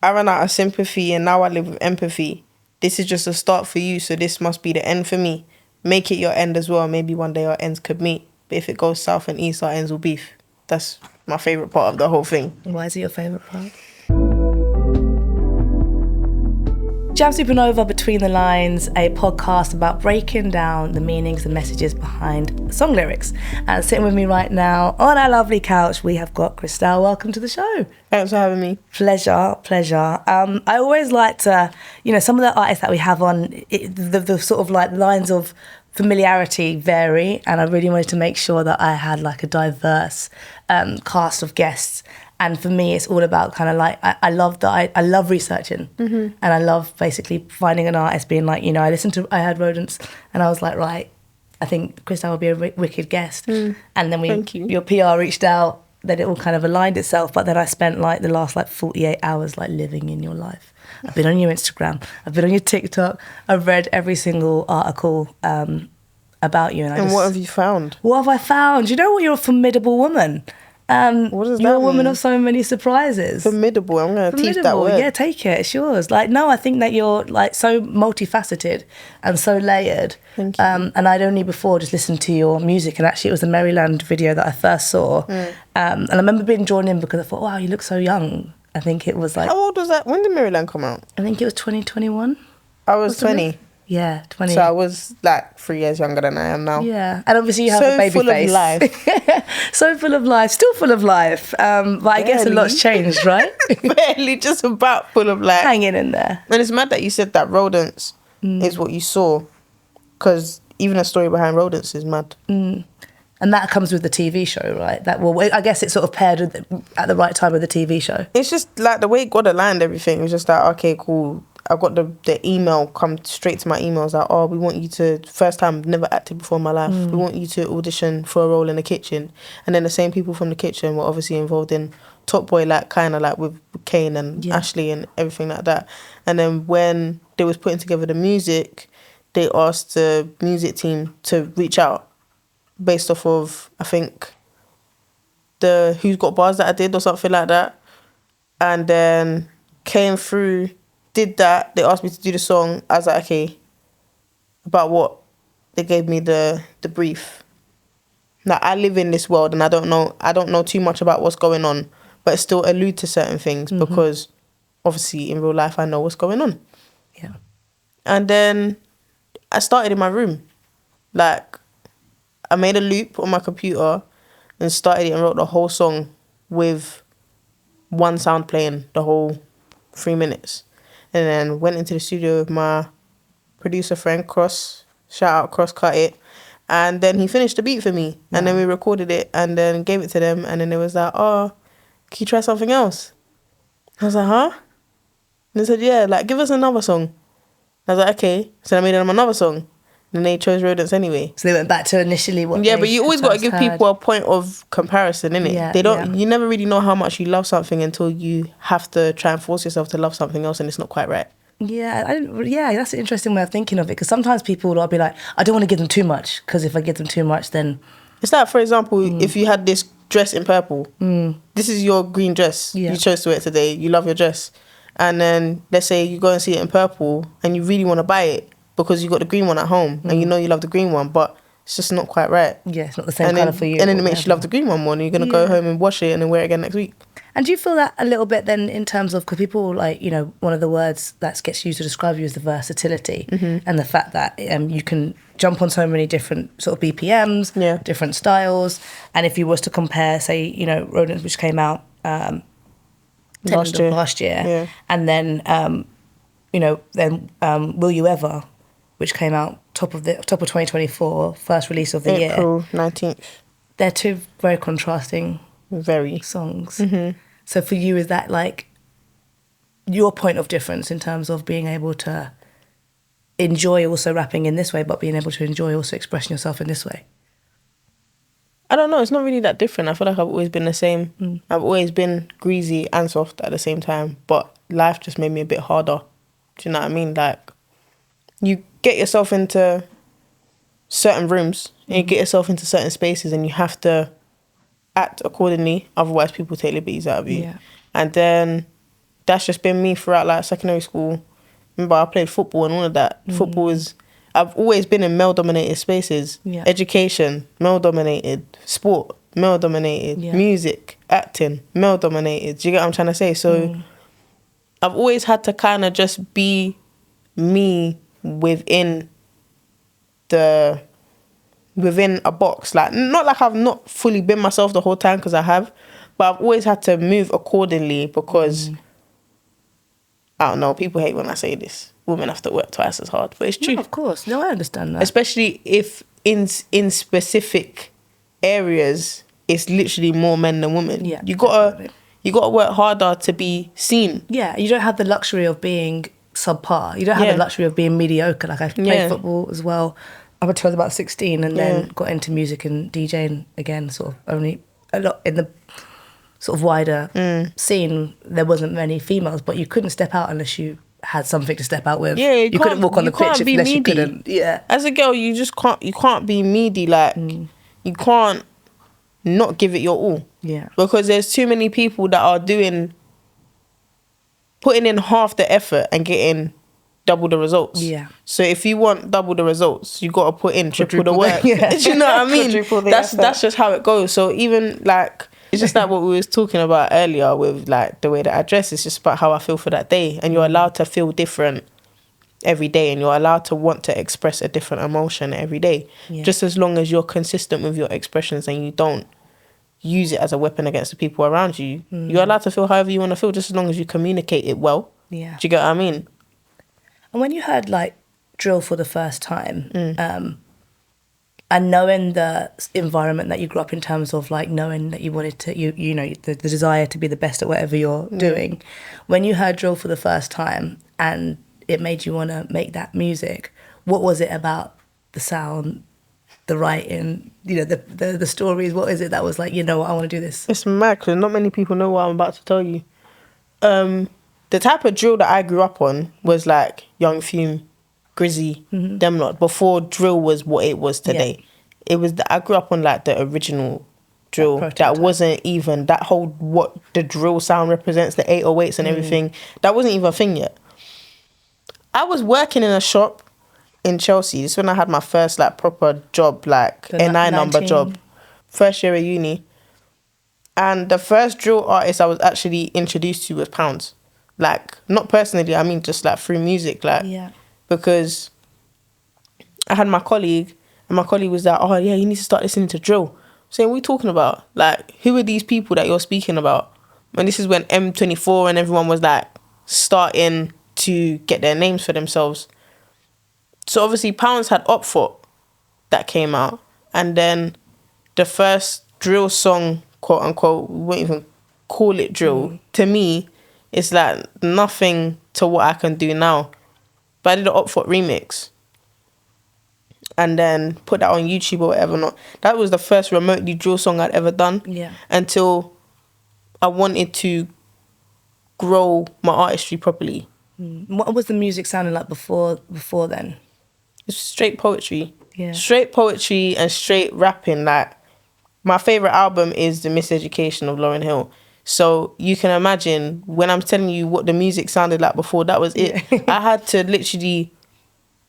I ran out of sympathy and now I live with empathy. This is just a start for you, so this must be the end for me. Make it your end as well. Maybe one day our ends could meet. But if it goes south and east, our ends will beef. That's my favourite part of the whole thing. Why is it your favourite part? Jamz Supernova, Between the Lines, a podcast about breaking down the meanings and messages behind song lyrics. And sitting with me right now on our lovely couch, we have got Cristale. Welcome to the show. Thanks for having me. Pleasure. I always like to, some of the artists that we have on, the sort of like lines of familiarity vary, and I really wanted to make sure that I had like a diverse cast of guests. And for me, it's all about kind of like, I love researching. And I love basically finding an artist, being like, I heard Rodents and I was like, right, I think Cristale would be a wicked guest. And then your PR reached out, then it all kind of aligned itself. But then I spent like the last 48 hours like living in your life. I've been on your Instagram, I've been on your TikTok, I've read every single article about you. And what have you found? What have I found? You know what? You're a formidable woman. What does that You're a woman mean? of so many surprises. Formidable. I'm going to teach that word. Yeah, take it. It's yours. I think that you're like so multifaceted and so layered. Thank you. And I'd only before just listened to your music, and actually it was the Maryland video that I first saw. And I remember being drawn in because I thought, wow, you look so young. I think it was like... How old was that? When did Maryland come out? I think it was 2021. I was 20. Yeah, 20. So I was like 3 years younger than I am now. Yeah, and obviously you have So a baby full face. of life. So full of life, still full of life. But I guess a lot's changed, right? Barely, just about full of life. Hanging in there. And it's mad that you said that Rodents is what you saw, because even a story behind Rodents is mad. And that comes with the TV show, right? I guess it sort of paired at the right time with the TV show. It's just like the way God aligned everything. It was just like, okay, cool. I got the email come straight to my emails like, oh, we want you to, first time, never acted before in my life. We want you to audition for a role in the kitchen. And then the same people from the kitchen were obviously involved in Top Boy, like kind of like with Kane and Ashley and everything like that. And then when they was putting together the music, they asked the music team to reach out based off of, I think, the Who's Got Bars that I did or something like that. And then came through, did that. They asked me to do the song. I was like, okay, about what? They gave me the brief. Now I live in this world and I don't know too much about what's going on, but it still allude to certain things because obviously in real life I know what's going on. Yeah. And then I started in my room. Like, I made a loop on my computer and started it and wrote the whole song with one sound playing the whole 3 minutes. And then went into the studio with my producer friend, Cross. Shout out, Cross cut it. And then he finished the beat for me. And then we recorded it and then gave it to them. And then it was like, oh, can you try something else? I was like, huh? And they said, yeah, like, give us another song. I was like, okay. So I made them another song. And they chose Rodents anyway. So they went back to initially what Yeah, but you always got to give people a point of comparison, innit? Yeah, You never really know how much you love something until you have to try and force yourself to love something else and it's not quite right. Yeah, that's an interesting way of thinking of it, because sometimes people will be like, I don't want to give them too much, because if I give them too much, then... It's like, for example, if you had this dress in purple, this is your green dress. Yeah. You chose to wear it today. You love your dress. And then let's say you go and see it in purple and you really want to buy it because you got the green one at home and you know you love the green one, but it's just not quite right. Yeah, it's not the same colour for you. And then it makes you love the green one more and you're going to go home and wash it and then wear it again next week. And do you feel that a little bit then in terms of, because people like, one of the words that gets used to describe you is the versatility and the fact that you can jump on so many different sort of BPMs, different styles. And if you was to compare, say, Rodents, which came out last year, and then, Will You Ever, which came out top of 2024, first release of the year. April 19th. They're two very contrasting songs. So for you, is that like your point of difference in terms of being able to enjoy also rapping in this way, but being able to enjoy also expressing yourself in this way? I don't know. It's not really that different. I feel like I've always been the same. I've always been greasy and soft at the same time, but life just made me a bit harder. Do you know what I mean? Like, you get yourself into certain rooms and you get yourself into certain spaces and you have to act accordingly, otherwise people take liberties out of you. And then that's just been me throughout like secondary school. Remember, I played football and all of that. Football is, I've always been in male-dominated spaces. Yeah. Education, male-dominated. Sport, male-dominated. Yeah. Music, acting, male-dominated. Do you get what I'm trying to say? So I've always had to kind of just be me within a box. Like, not like I've not fully been myself the whole time, because I have, but I've always had to move accordingly because... I don't know, people hate when I say this. Women have to work twice as hard, but it's true. No, of course. No, I understand that. Especially if in specific areas, it's literally more men than women. Yeah, you gotta work harder to be seen. Yeah, you don't have the luxury of being subpar. You don't have the luxury of being mediocre. Like, I played football as well up until I was about 16, and then got into music and DJing again, sort of only a lot in the sort of wider scene. There wasn't many females, but you couldn't step out unless you had something to step out with. Yeah, you couldn't walk on the pitch unless you couldn't. Yeah. As a girl, you just can't. You can't be meaty. Like you can't not give it your all. Yeah. Because there's too many people that are putting in half the effort and getting double the results. Yeah. So if you want double the results, you got to put in triple the work. Yeah. Do you know what I mean? That's just how it goes. So even like, it's just like what we was talking about earlier with like the way that I dress. It's just about how I feel for that day, and you're allowed to feel different every day, and you're allowed to want to express a different emotion every day. Yeah. Just as long as you're consistent with your expressions and you don't use it as a weapon against the people around you. You're allowed to feel however you want to feel, just as long as you communicate it well. Yeah. Do you get what I mean? And when you heard like drill for the first time, and knowing the environment that you grew up in, terms of like knowing that you wanted to, you know, the desire to be the best at whatever you're doing, when you heard drill for the first time and it made you want to make that music, what was it about the sound, the writing, you know, the stories? What is it that was like, you know what, I want to do this? It's mad because not many people know what I'm about to tell you. The type of drill that I grew up on was like Young Fume, Grizzy, them lot, before drill was what it was today. Yeah. It was I grew up on like the original drill that wasn't even that whole, what the drill sound represents, the 808s and everything, that wasn't even a thing yet. I was working in a shop in Chelsea. This is when I had my first like proper job, like NI number job, first year of uni. And the first drill artist I was actually introduced to was Pounds. Like, not personally, I mean just like through music, like, because I had my colleague, and my colleague was like, oh yeah, you need to start listening to drill. I'm saying, what are you talking about? Like, who are these people that you're speaking about? And this is when M24 and everyone was like starting to get their names for themselves. So obviously Pounds had Up Foot that came out, and then the first drill song, quote unquote, we won't even call it drill, to me it's like nothing to what I can do now. But I did an Up Foot remix and then put that on YouTube or whatever. Not that was the first remotely drill song I'd ever done. Yeah. Until I wanted to grow my artistry properly. What was the music sounding like before then? It's straight poetry. Yeah. Straight poetry and straight rapping. Like, my favourite album is The Miseducation of Lauryn Hill. So you can imagine when I'm telling you what the music sounded like before, that was it. Yeah. I had to literally,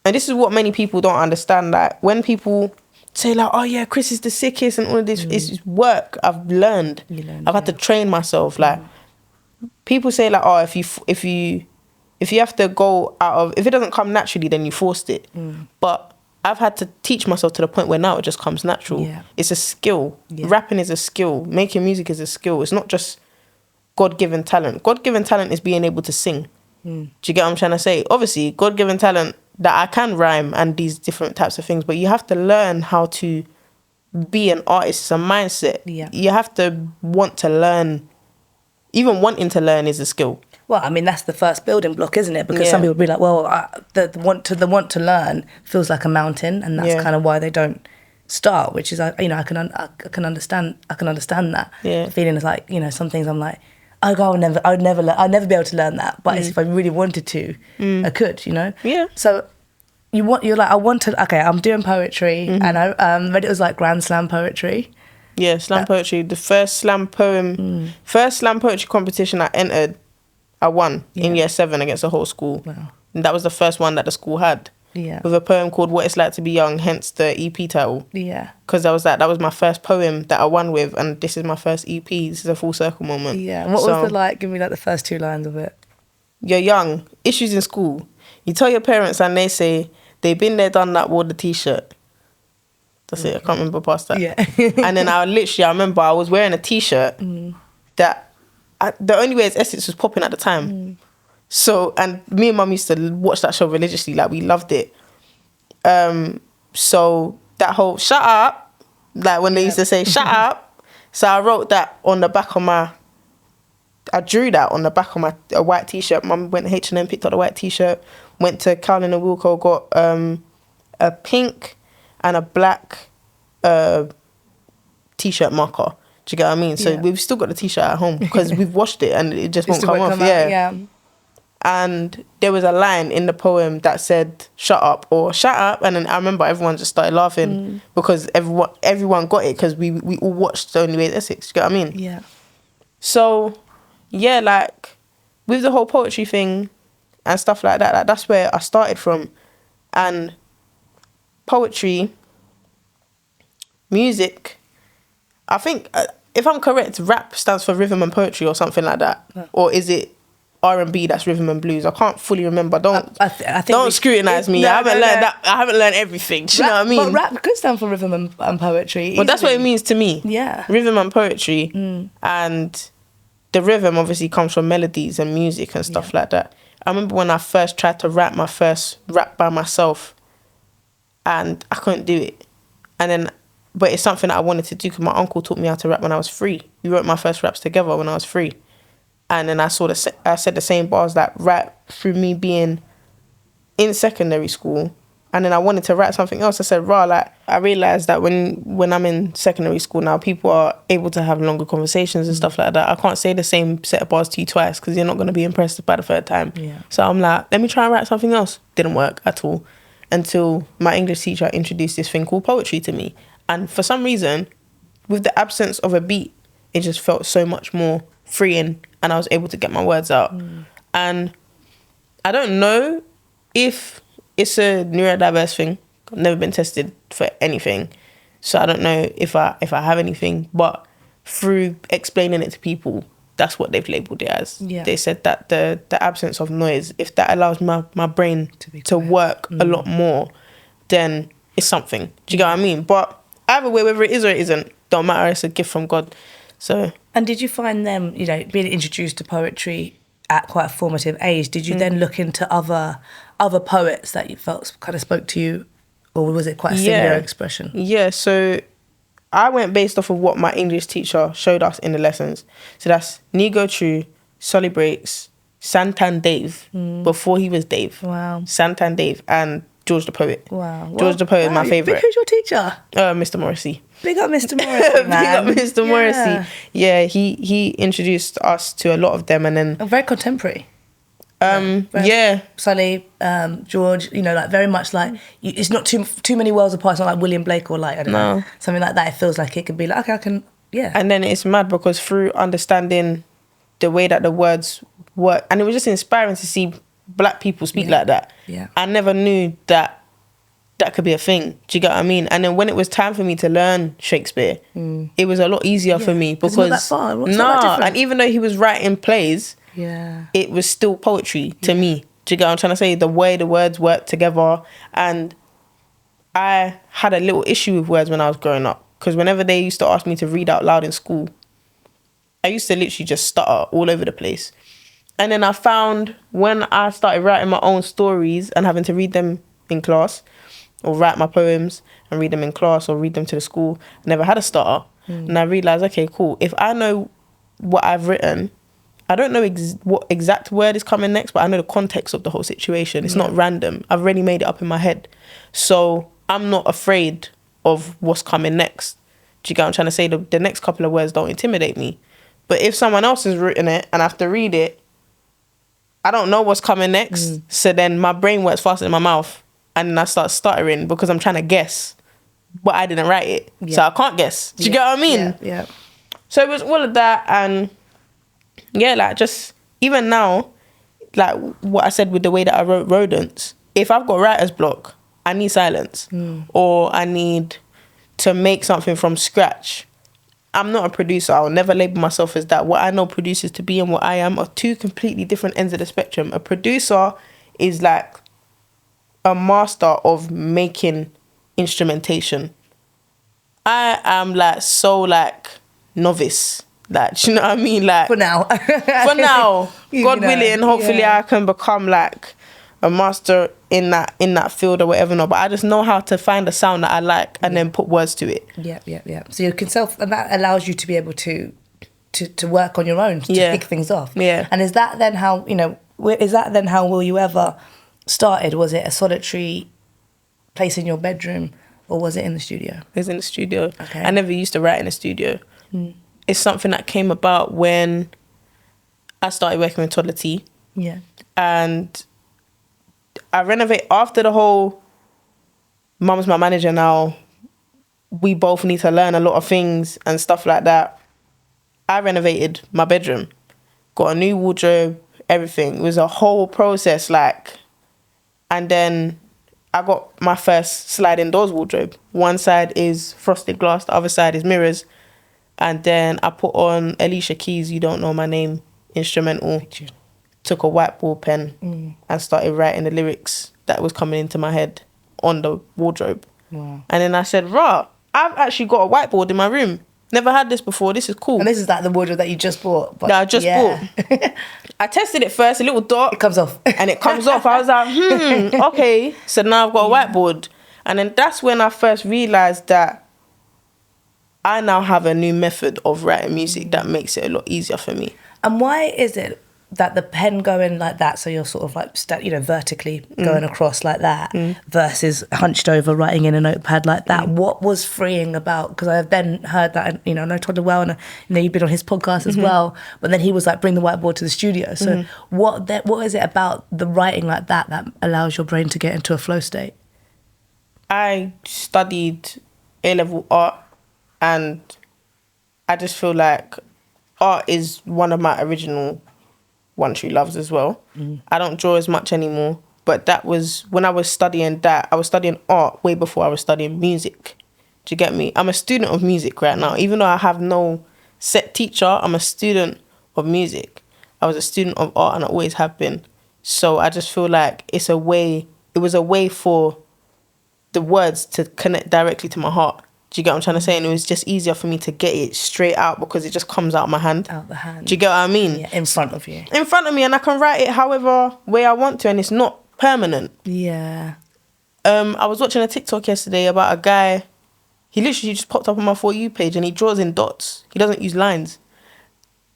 and this is what many people don't understand, like when people say like, oh yeah, Chris is the sickest and all of this, it's work I've learned. I've had to train myself. Like, people say like, oh, if you have to go out of, if it doesn't come naturally, then you forced it. But I've had to teach myself to the point where now it just comes natural. Yeah. It's a skill. Yeah. Rapping is a skill. Making music is a skill. It's not just God-given talent. God-given talent is being able to sing. Do you get what I'm trying to say? Obviously, God-given talent that I can rhyme and these different types of things, but you have to learn how to be an artist. It's a mindset. Yeah. You have to want to learn. Even wanting to learn is a skill. Well, I mean, that's the first building block, isn't it? Because some people be like, well, the want to learn feels like a mountain, and that's kind of why they don't start. Which is, you know, I can understand that. Yeah. The feeling is like, you know, some things I'm like, I'd never be able to learn that. But if I really wanted to, I could, you know. Yeah. So you're like, I'm doing poetry, and I read it was like Grand Slam poetry. Yeah, slam poetry. The first slam poetry competition I entered, I won in year 7 against the whole school. Wow. And that was the first one that the school had. Yeah. With a poem called What It's Like to Be Young, hence the EP title. Yeah. Because that was my first poem that I won with, and this is my first EP. This is a full circle moment. Yeah. What was it like? Give me like the first 2 lines of it. You're young, issues in school. You tell your parents and they say, they've been there, done that, wore the t-shirt. That's it, I can't remember past that. Yeah. And then I remember I was wearing a t-shirt that, the only way it's Essex was popping at the time. So, and me and mum used to watch that show religiously, like we loved it. So that whole shut up, like when they used to say shut up. So I wrote that on the back of I drew that on the back of a white t-shirt. Mum went to H&M, picked up the white t-shirt, went to Cowlin and Wilco, got a pink and a black t-shirt marker. Do you get what I mean? So we've still got the t-shirt at home because we've washed it and it just won't come off. Yeah. And there was a line in the poem that said shut up, and then I remember everyone just started laughing because everyone got it because we all watched The Only Way is Essex. Do you get what I mean? Yeah. So yeah, like with the whole poetry thing and stuff like that, like, that's where I started from. And poetry, music, I think if I'm correct, rap stands for rhythm and poetry or something like that. Or is it R&B that's rhythm and blues? I can't fully remember. I think don't scrutinise me. I haven't learned everything. Do you know what I mean? But rap could stand for rhythm and poetry. Well, that's what it means to me. Yeah. Rhythm and poetry. And the rhythm obviously comes from melodies and music and stuff like that. I remember when I first tried to rap my first rap by myself and I couldn't do it. But it's something that I wanted to do because my uncle taught me how to rap when I was 3. We wrote my first raps together when I was 3. And then I said the same bars that rap through me being in secondary school. And then I wanted to write something else. I said, I realised that when I'm in secondary school now, people are able to have longer conversations and stuff like that. I can't say the same set of bars to you twice because you're not going to be impressed by the third time. Yeah. So I'm like, let me try and write something else. Didn't work at all until my English teacher introduced this thing called poetry to me. And for some reason, with the absence of a beat, it just felt so much more freeing and I was able to get my words out. And I don't know if it's a neurodiverse thing. I've never been tested for anything. So I don't know if I have anything. But through explaining it to people, that's what they've labelled it as. Yeah. They said that the absence of noise, if that allows my brain to work a lot more, then it's something. Do you get what I mean? But either way, whether it is or it isn't, don't matter. It's a gift from God. So. And did you find them, being introduced to poetry at quite a formative age, did you then look into other poets that you felt kind of spoke to you, or was it quite a singular expression? Yeah, so I went based off of what my English teacher showed us in the lessons. So that's Nigo True, Solly Breaks, Santan Dave, before he was Dave. Wow. Santan Dave and George the Poet. Wow. George the Poet is my favourite. Who's your teacher? Mr. Morrissey. Big up Mr. Morrissey, man. Big up Mr. Morrissey. Yeah, he introduced us to a lot of them and then... very contemporary. Yeah. Sully, George, like very much like... it's not too many worlds apart. It's not like William Blake or like, I don't know, something like that. It feels like it could be like, okay, I can... Yeah. And then it's mad because through understanding the way that the words work, and it was just inspiring to see black people speak like that. Yeah. I never knew that could be a thing. Do you get what I mean? And then when it was time for me to learn Shakespeare, it was a lot easier for me because it's not that far. It's not that different. And even though he was writing plays, it was still poetry to me. Do you get what I'm trying to say? The way the words work together. And I had a little issue with words when I was growing up because whenever they used to ask me to read out loud in school, I used to literally just stutter all over the place. And then I found when I started writing my own stories and having to read them in class, or write my poems and read them in class or read them to the school, I never had a stutter. And I realised, okay, cool. If I know what I've written, I don't know what exact word is coming next, but I know the context of the whole situation. It's not random. I've already made it up in my head. So I'm not afraid of what's coming next. Do you get what I'm trying to say? The next couple of words don't intimidate me. But if someone else has written it and I have to read it, I don't know what's coming next. So then my brain works faster than my mouth. And then I start stuttering because I'm trying to guess, but I didn't write it. Yeah. So I can't guess. Do you get what I mean? Yeah. So it was all of that. And yeah, like just even now, like what I said with the way that I wrote Rodents, if I've got writer's block, I need silence. Or I need to make something from scratch. I'm not a producer. I'll never label myself as that. What I know producers to be and what I am are two completely different ends of the spectrum. A producer is like a master of making instrumentation. I am like so like novice. Like, do you know what I mean? Like For now. for now, God willing, hopefully I can become like a master in that field or whatever. No, but I just know how to find a sound that I like and then put words to it. Yeah. So you can and that allows you to be able to work on your own, to pick things off. Yeah. And is that then how, Will You Ever started? Was it a solitary place in your bedroom, or was it in the studio? It was in the studio. Okay. I never used to write in the studio. It's something that came about when I started working with Toddler T. Yeah. And I renovate after the whole mum's my manager now, we both need to learn a lot of things and stuff like that. I renovated my bedroom, got a new wardrobe, everything. It was a whole process, like, and then I got my first sliding doors wardrobe. One side is frosted glass, the other side is mirrors. And then I put on Alicia Keys' You Don't Know My Name instrumental. Took a whiteboard pen and started writing the lyrics that was coming into my head on the wardrobe. Wow. And then I said, I've actually got a whiteboard in my room. Never had this before. This is cool. And this is like the wardrobe that you just bought. That I just bought. I tested it first, a little dot. It comes off. And it comes off. I was like, okay. So now I've got a whiteboard. And then that's when I first realised that I now have a new method of writing music that makes it a lot easier for me. And why is it that the pen going like that, so you're sort of like, vertically going across like that, versus hunched over writing in a notepad like that? What was freeing about, because I've then heard that, I know Toddler well, and you've been on his podcast as well, but then he was like, bring the whiteboard to the studio. So what is it about the writing like that allows your brain to get into a flow state? I studied A-level art, and I just feel like art is one of my original one true loves as well. I don't draw as much anymore, but that was when I was studying that. I was studying art way before I was studying music. Do you get me? I'm a student of music right now. Even though I have no set teacher, I'm a student of music. I was a student of art and I always have been. So I just feel like it was a way for the words to connect directly to my heart. Do you get what I'm trying to say? And it was just easier for me to get it straight out because it just comes out my hand. Out the hand. Do you get what I mean? Yeah, in front of you. In front of me, and I can write it however way I want to, and it's not permanent. Yeah. I was watching a TikTok yesterday about a guy. He literally just popped up on my For You page and he draws in dots. He doesn't use lines.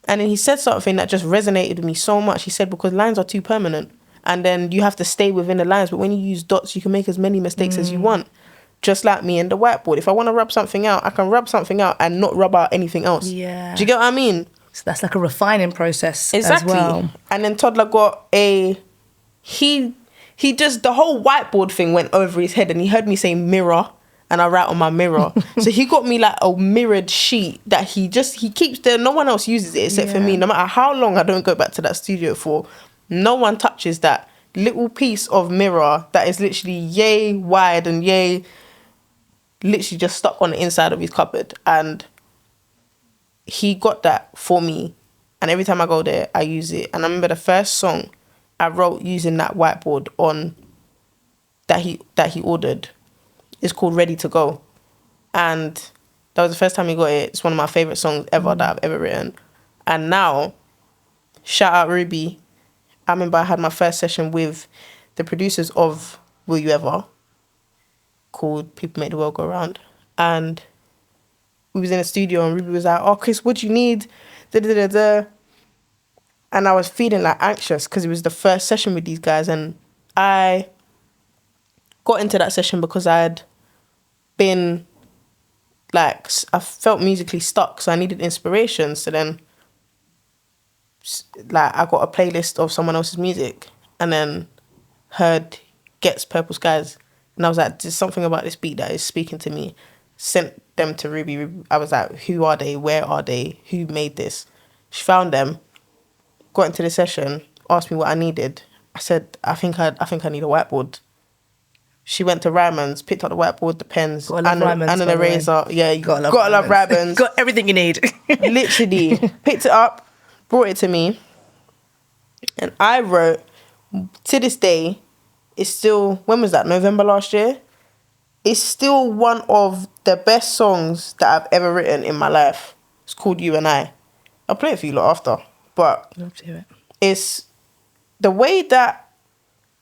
And then he said something that just resonated with me so much. He said, because lines are too permanent. And then you have to stay within the lines. But when you use dots, you can make as many mistakes as you want. Just like me and the whiteboard. If I want to rub something out, I can rub something out and not rub out anything else. Yeah. Do you get what I mean? So that's like a refining process Exactly. as well. And then Toddler got he just, the whole whiteboard thing went over his head and he heard me say mirror and I write on my mirror. So he got me like a mirrored sheet that he keeps there. No one else uses it except for me. No matter how long I don't go back to that studio for, no one touches that little piece of mirror that is literally yay wide and yay literally just stuck on the inside of his cupboard. And he got that for me. And every time I go there, I use it. And I remember the first song I wrote using that whiteboard on that he ordered. It's called Ready to Go. And that was the first time he got it. It's one of my favourite songs ever that I've ever written. And now, shout out Ruby. I remember I had my first session with the producers of Will You Ever, called People Make the World Go Round. And we was in a studio and Ruby was like, oh, Chris, what do you need? Da-da-da-da. And I was feeling like anxious because it was the first session with these guys. And I got into that session because I had been like, I felt musically stuck. So I needed inspiration. So then like I got a playlist of someone else's music and then heard Get's Purple Skies. And I was like, there's something about this beat that is speaking to me. Sent them to Ruby. I was like, who are they? Where are they? Who made this? She found them. got into the session, asked me what I needed. I said, I think I need a whiteboard. She went to Ryman's, picked up the whiteboard, the pens, and an eraser. Yeah, you gotta love Ryman's. Got everything you need. Literally, picked it up, brought it to me, and I wrote, to this day, it's still, when was that, November last year? It's still one of the best songs that I've ever written in my life. It's called You and I. I'll play it for you lot after. But love to hear it. It's the way that,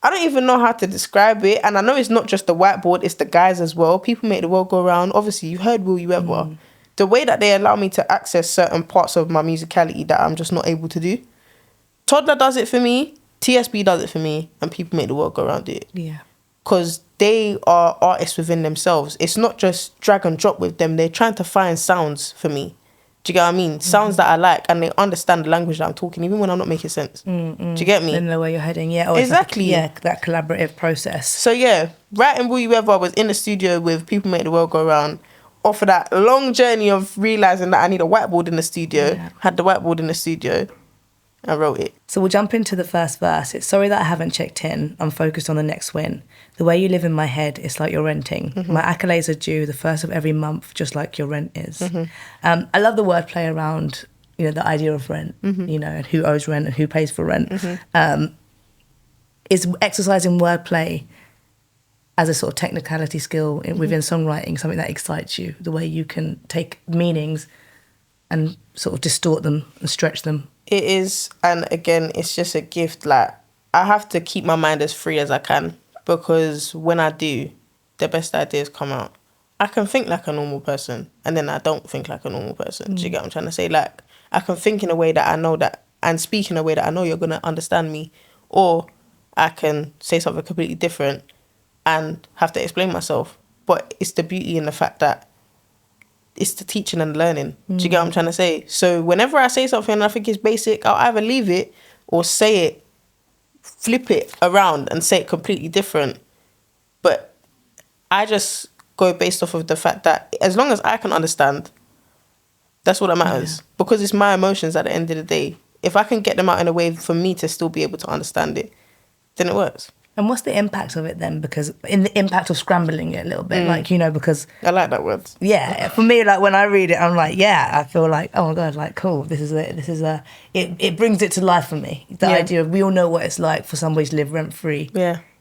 I don't even know how to describe it. And I know it's not just the whiteboard, it's the guys as well. People make the world go round. Obviously, you heard Will You Ever. The way that they allow me to access certain parts of my musicality that I'm just not able to do. Toddler does it for me. TSB does it for me. And People Make the World Go Round it. Yeah. Because they are artists within themselves. It's not just drag and drop with them. They're trying to find sounds for me. Do you get what I mean? Sounds that I like, and they understand the language that I'm talking, even when I'm not making sense. Do you get me? They know where you're heading, yeah. Exactly. That collaborative process. So yeah, writing Will You Ever was in the studio with People Make the World Go Round. Off of that long journey of realising that I need a whiteboard in the studio, had the whiteboard in the studio, I wrote it. So we'll jump into the first verse. It's sorry that I haven't checked in. I'm focused on the next win. The way you live in my head, it's like you're renting. My accolades are due the first of every month, just like your rent is. I love the wordplay around, the idea of rent, and who owes rent and who pays for rent. Is exercising wordplay as a sort of technicality skill within songwriting something that excites you, the way you can take meanings and sort of distort them and stretch them? It is, and again, it's just a gift. Like, I have to keep my mind as free as I can, because when I do, the best ideas come out. I can think like a normal person, and then I don't think like a normal person. Do you get what I'm trying to say? Like, I can think in a way that I know that, and speak in a way that I know you're going to understand me, or I can say something completely different and have to explain myself. But it's the beauty in the fact that it's the teaching and learning. Do you get what I'm trying to say? So whenever I say something and I think it's basic, I'll either leave it or say it, flip it around and say it completely different. But I just go based off of the fact that as long as I can understand, that's what that matters. Because it's my emotions at the end of the day. If I can get them out in a way for me to still be able to understand it, then it works. And what's the impact of it then? Because in the impact of scrambling it a little bit, because... I like that word. Yeah, for me, like, when I read it, I'm like, I feel like, oh my God, like, cool, this is it brings it to life for me. The idea of, we all know what it's like for somebody to live rent-free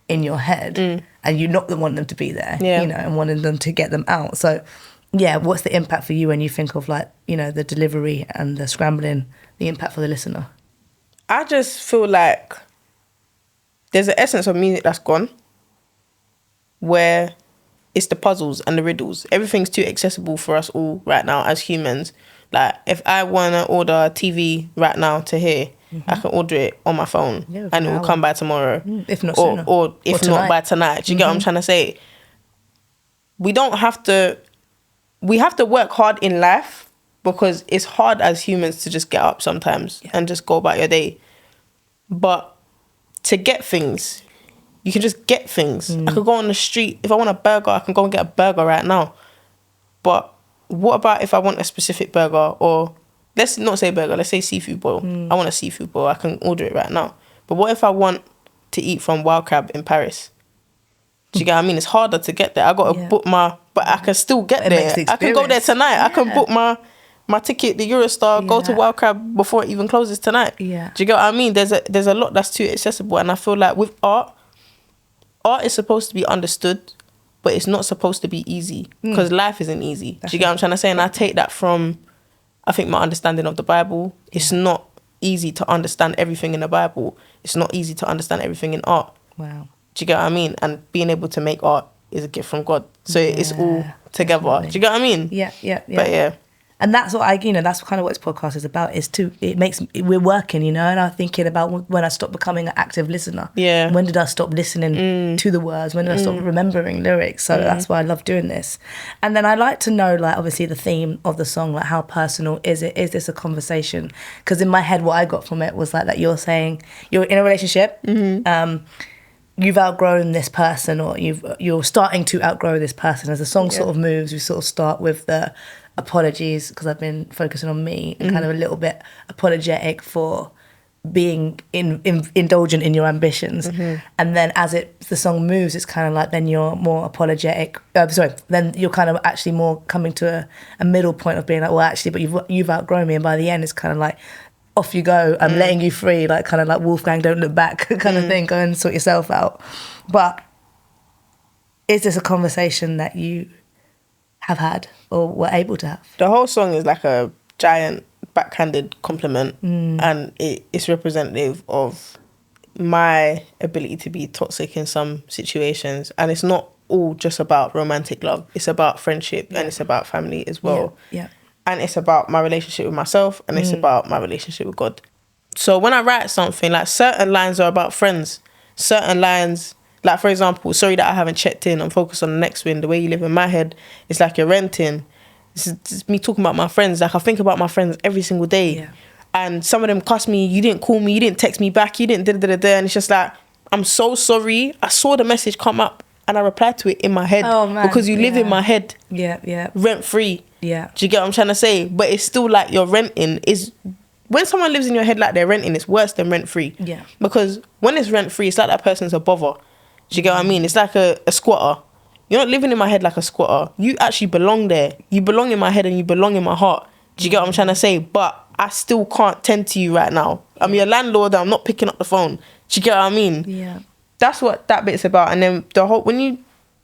in your head, and you not want them to be there, and wanting them to get them out. So, what's the impact for you when you think of, like, the delivery and the scrambling, the impact for the listener? I just feel like there's an essence of music that's gone, where it's the puzzles and the riddles. Everything's too accessible for us all right now as humans. Like, if I want to order a TV right now to hear, I can order it on my phone and it will come by tomorrow. If not sooner. Or if not by tonight. Do you get what I'm trying to say? We have to work hard in life, because it's hard as humans to just get up sometimes and just go about your day. But to get things, you can just get things. I could go on the street. If I want a burger, I can go and get a burger right now. But what about if I want a specific burger? Or let's not say burger, let's say seafood boil. I want a seafood boil. I can order it right now. But what if I want to eat from Wild Crab in Paris? Do you get what I mean? It's harder to get there. I got to book but I can still get there. I can go there tonight. I can book my ticket, the Eurostar, go to Wild Crab before it even closes tonight. Do you get what I mean? There's a lot that's too accessible, and I feel like with art is supposed to be understood, but it's not supposed to be easy, because life isn't easy. Do you get what I'm trying to say? And I take that from, I think, my understanding of the Bible. It's not easy to understand everything in the Bible. It's not easy to understand everything in art. Wow. Do you get what I mean? And being able to make art is a gift from God. So it's all together. Definitely. Do you get what I mean? Yeah. But And that's what that's kind of what this podcast is about, we're working, and I'm thinking about when I stopped becoming an active listener. Yeah. When did I stop listening to the words? When did I stop remembering lyrics? So that's why I love doing this. And then I like to know, like, obviously the theme of the song, like, how personal is it? Is this a conversation? Because in my head, what I got from it was like that you're saying you're in a relationship, you've outgrown this person, or you're starting to outgrow this person. As the song sort of moves, we sort of start with the apologies, because I've been focusing on me, and kind of a little bit apologetic for being indulgent in your ambitions, and then as the song moves, it's kind of like then you're more apologetic. Then you're kind of actually more coming to a middle point of being like, well, actually, but you've outgrown me, and by the end, it's kind of like, off you go. I'm letting you free, like kind of like Wolfgang, don't look back kind of thing. Go and sort yourself out. But is this a conversation that you have had or were able to have? The whole song is like a giant backhanded compliment, and it's representative of my ability to be toxic in some situations, and it's not all just about romantic love. It's about friendship, and it's about family as well. And it's about my relationship with myself, and it's about my relationship with God. So when I write something, like certain lines are about friends, certain lines, like for example, sorry that I haven't checked in, I'm focused on the next win. The way you live in my head, it's like you're renting. This is me talking about my friends. Like I think about my friends every single day, and some of them cuss me. You didn't call me, you didn't text me back, you didn't da-da-da-da. And it's just like, I'm so sorry. I saw the message come up and I replied to it in my head. Oh, man. Because you live in my head, rent free. Do you get what I'm trying to say? But it's still like you're renting. Is when someone lives in your head like they're renting, it's worse than rent free. Because when it's rent free, it's like that person's a bother. Do you get what I mean? It's like a squatter. You're not living in my head like a squatter. You actually belong there. You belong in my head and you belong in my heart. Do you get what I'm trying to say? But I still can't tend to you right now. I'm your landlord and I'm not picking up the phone. Do you get what I mean? That's what that bit's about. And then the whole, when you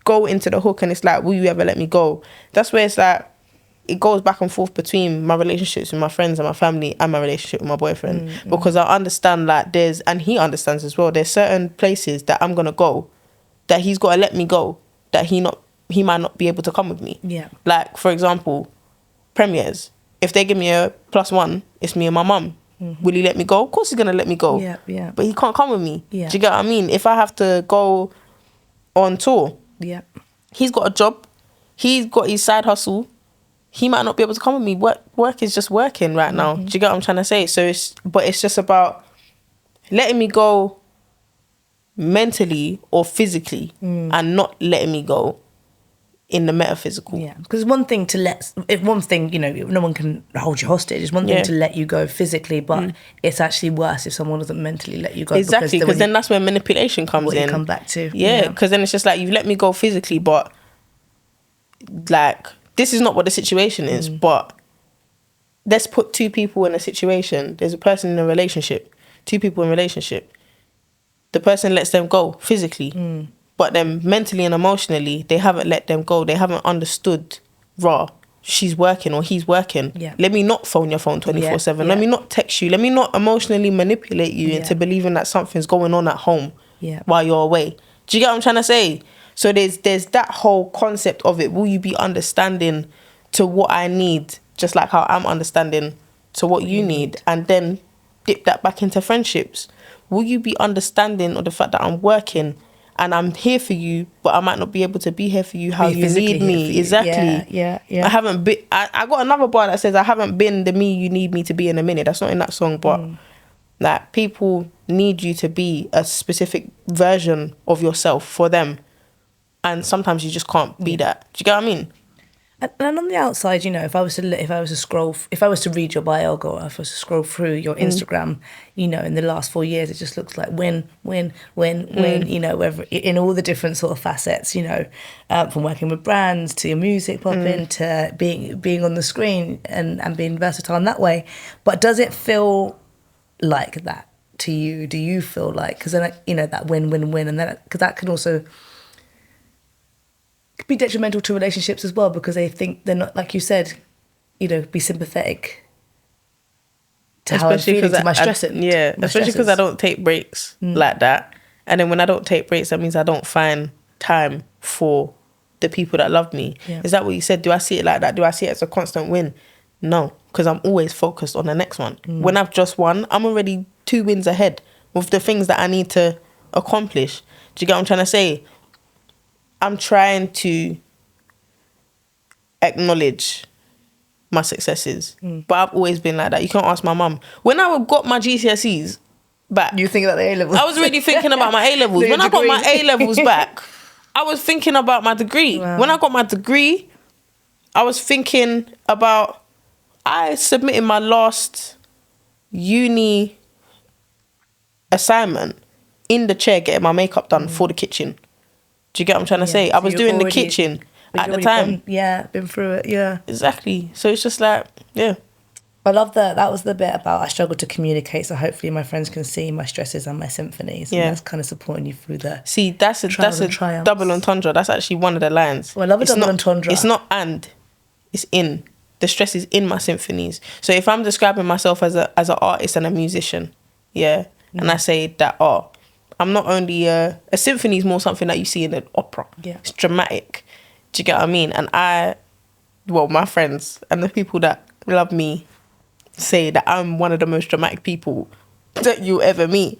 go into the hook and it's like, will you ever let me go? That's where it's like, it goes back and forth between my relationships with my friends and my family and my relationship with my boyfriend. Because I understand like and he understands as well, there's certain places that I'm going to go that he's got to let me go, that he might not be able to come with me. Like, for example, premieres. If they give me a +1, it's me and my mum. Will he let me go? Of course he's going to let me go. But he can't come with me. Do you get what I mean? If I have to go on tour, he's got a job. He's got his side hustle. He might not be able to come with me. Work is just working right now. Do you get what I'm trying to say? So it's just about letting me go mentally or physically and not letting me go in the metaphysical. Because one thing, you know, no one can hold you hostage. It's one thing to let you go physically, but it's actually worse if someone doesn't mentally let you go. Exactly, because then that's where manipulation comes in. You come back to. Because then it's just like, you've let me go physically, but like, this is not what the situation is. But let's put two people in a situation. There's a person in a relationship, two people in a relationship. The person lets them go physically, but then mentally and emotionally, they haven't let them go. They haven't understood, she's working or he's working. Let me not phone your phone 24/7. Let me not text you. Let me not emotionally manipulate you into believing that something's going on at home while you're away. Do you get what I'm trying to say? So there's that whole concept of it. Will you be understanding to what I need, just like how I'm understanding to what you need, and then dip that back into friendships? Will you be understanding of the fact that I'm working and I'm here for you, but I might not be able to be here for you how you need me? Exactly. I haven't been. I got another bar that says, I haven't been the me you need me to be in a minute. That's not in that song, but like, people need you to be a specific version of yourself for them, and sometimes you just can't be that. Do you get what I mean? And on the outside, you know, if I was to read your bio, or if I was to scroll through your Instagram, you know, in the last 4 years, it just looks like win, you know, in all the different sort of facets, you know, from working with brands to your music popping to being on the screen and being versatile in that way. But does it feel like that to you? Do you feel like, because then, you know, that win, and then, because that can also be detrimental to relationships as well, because they think they're not, like you said, you know, be sympathetic to how I'm feeling, to my stressing. Especially because I don't take breaks like that. And then when I don't take breaks, that means I don't find time for the people that love me. Is that what you said? Do I see it like that? Do I see it as a constant win? No, because I'm always focused on the next one. When I've just won, I'm already 2 wins ahead with the things that I need to accomplish. Do you get what I'm trying to say? I'm trying to acknowledge my successes, but I've always been like that. You can't ask my mum. When I got my GCSEs back, you think about the A-levels? I was really thinking about my A-levels. When I got my A-levels back, I was thinking about my degree. Wow. When I got my degree, I was thinking about, I submitted my last uni assignment in the chair getting my makeup done for the kitchen. Do you get what I'm trying to say? I was doing the kitchen at the time. Been through it, yeah. Exactly. So it's just like, yeah. I love that was the bit about I struggle to communicate, so hopefully my friends can see my stresses and my symphonies. Yeah. And that's kind of supporting you through the that's a double entendre. That's actually one of the lines. Well, I love a double entendre. It's not and, it's in. The stress is in my symphonies. So if I'm describing myself as an artist and a musician, and I say that, I'm not only a symphony is more something that you see in an opera. Yeah. It's dramatic. Do you get what I mean? And my friends and the people that love me say that I'm one of the most dramatic people that you ever meet.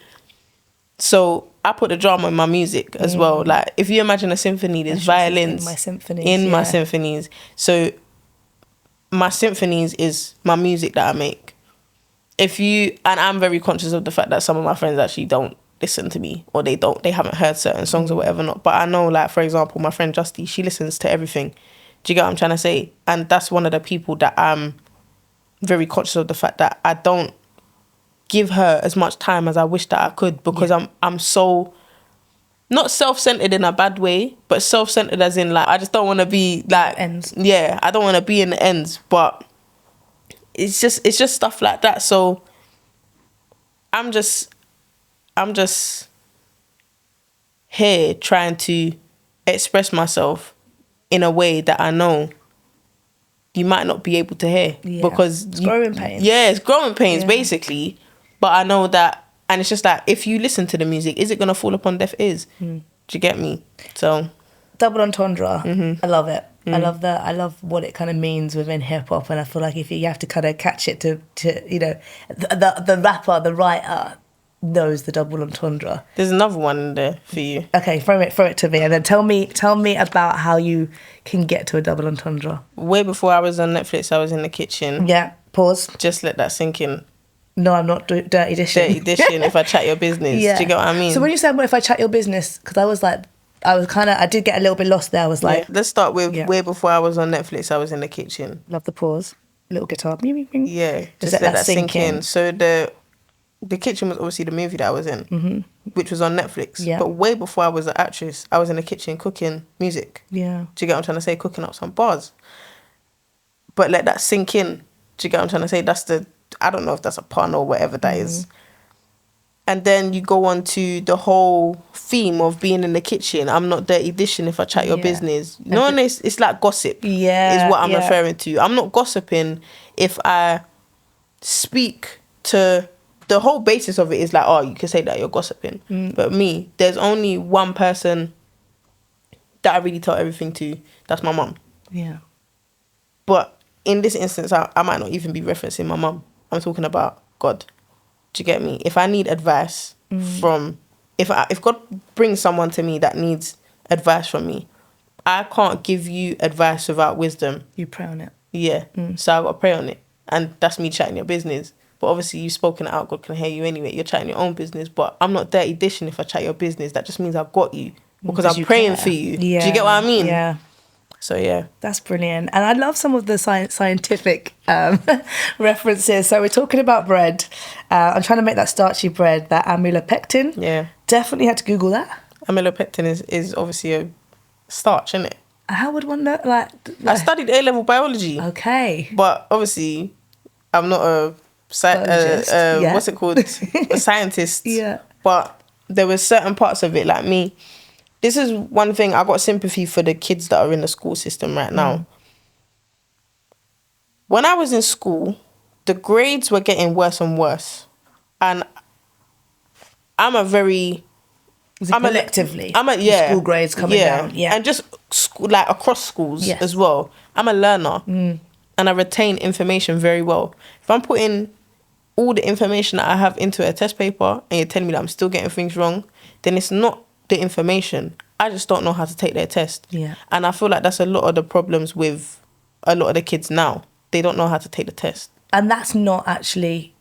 So I put the drama in my music as well. Like, if you imagine a symphony, there's violins in my symphonies. So my symphonies is my music that I make. And I'm very conscious of the fact that some of my friends actually don't listen to me, or they haven't heard certain songs or whatever not. But I know, like, for example, my friend Justy, she listens to everything. Do you get what I'm trying to say? And that's one of the people that I'm very conscious of the fact that I don't give her as much time as I wish that I could, because I'm so not self-centered in a bad way, but self-centered as in, like, I just don't want to be like ends. Yeah, I don't want to be in the ends, but it's just stuff like that. So I'm just here trying to express myself in a way that I know you might not be able to hear, because it's growing pains. Yeah, it's growing pains basically. But I know that, and it's just that if you listen to the music, is it gonna fall upon deaf ears? Do you get me? So double entendre, I love it. I love that. I love what it kind of means within hip hop, and I feel like if you have to kind of catch it to you know, the rapper, the writer knows the double entendre. There's another one in there for you. Okay, throw it to me, and then tell me about how you can get to a double entendre. Way before I was on Netflix, I was in the kitchen. Yeah, pause. Just let that sink in. No, I'm not dirty dishing. Dirty dishing. If I chat your business, do you get what I mean? So when you said, if I chat your business, because I did get a little bit lost there. I was like, let's start with way before I was on Netflix, I was in the kitchen. Love the pause. Little guitar. Yeah, just let that sink in. So the kitchen was obviously the movie that I was in, which was on Netflix. Yeah. But way before I was an actress, I was in the kitchen cooking music. Yeah. Do you get what I'm trying to say? Cooking up some bars. But let that sink in. Do you get what I'm trying to say? I don't know if that's a pun or whatever that is. And then you go on to the whole theme of being in the kitchen. I'm not dirty dishing if I chat your business. No, it's like gossip. Yeah. Is what I'm referring to. I'm not gossiping if I speak to... The whole basis of it is like, you can say that you're gossiping. But me, there's only one person that I really tell everything to. That's my mum. Yeah. But in this instance, I might not even be referencing my mum. I'm talking about God. Do you get me? If I need advice from... If God brings someone to me that needs advice from me, I can't give you advice without wisdom. You pray on it. Yeah. So I've got to pray on it. And that's me chatting your business. But obviously you've spoken it out, God can hear you anyway. You're chatting your own business, but I'm not dirty dishing if I chat your business. That just means I've got you, because I'm praying for you. Yeah. Do you get what I mean? Yeah. So yeah. That's brilliant. And I love some of the scientific references. So we're talking about bread. I'm trying to make that starchy bread, that amylopectin. Yeah. Definitely had to Google that. Amylopectin is obviously a starch, isn't it? How would one know? Like I studied A-level biology. Okay. But obviously I'm not a... what's it called? A scientist. Yeah. But there were certain parts of it, like me. This is one thing, I got sympathy for the kids that are in the school system right now. When I was in school, the grades were getting worse and worse. And I'm a very... collectively. Yeah. School grades coming down. Yeah. And just school, like across schools as well. I'm a learner. And I retain information very well. If I'm putting all the information that I have into a test paper and you're telling me that I'm still getting things wrong, then it's not the information. I just don't know how to take their test. Yeah. And I feel like that's a lot of the problems with a lot of the kids now. They don't know how to take the test. And that's not actually...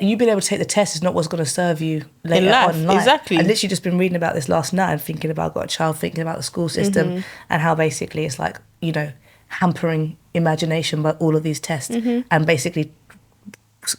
you being able to take the test is not what's going to serve you later on in life. Exactly. I literally just been reading about this last night and thinking about, got a child thinking about the school system and how basically it's like, you know, hampering imagination by all of these tests and basically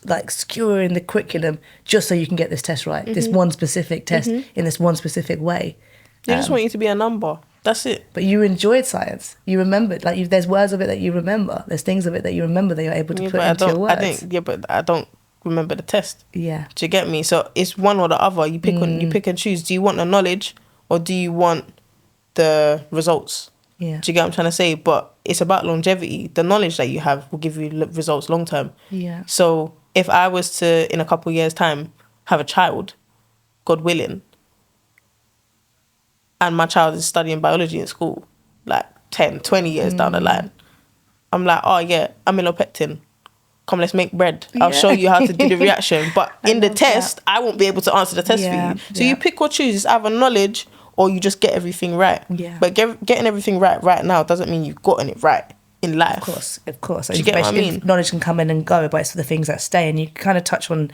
like skewering the curriculum just so you can get this test right, this one specific test in this one specific way. They just want you to be a number. That's it. But you enjoyed science. You remembered. Like, there's words of it that you remember. There's things of it that you remember that you're able to put into your words. But I don't remember the test. Yeah. Do you get me? So it's one or the other. You pick and choose. Do you want the knowledge or do you want the results? Yeah. Do you get what I'm trying to say? But it's about longevity. The knowledge that you have will give you results long term. Yeah. So if I was to, in a couple of years' time, have a child, God willing, and my child is studying biology in school, like 10, 20 years down the line, I'm like, oh yeah, amylopectin. Come, let's make bread. I'll show you how to do the reaction. But in the test, I won't be able to answer the test for you. So you pick or choose. It's either knowledge or you just get everything right. Yeah. But getting everything right now doesn't mean you've gotten it right in life. Of course. Do you get what I mean? Knowledge can come in and go, but it's for the things that stay. And you kind of touch on,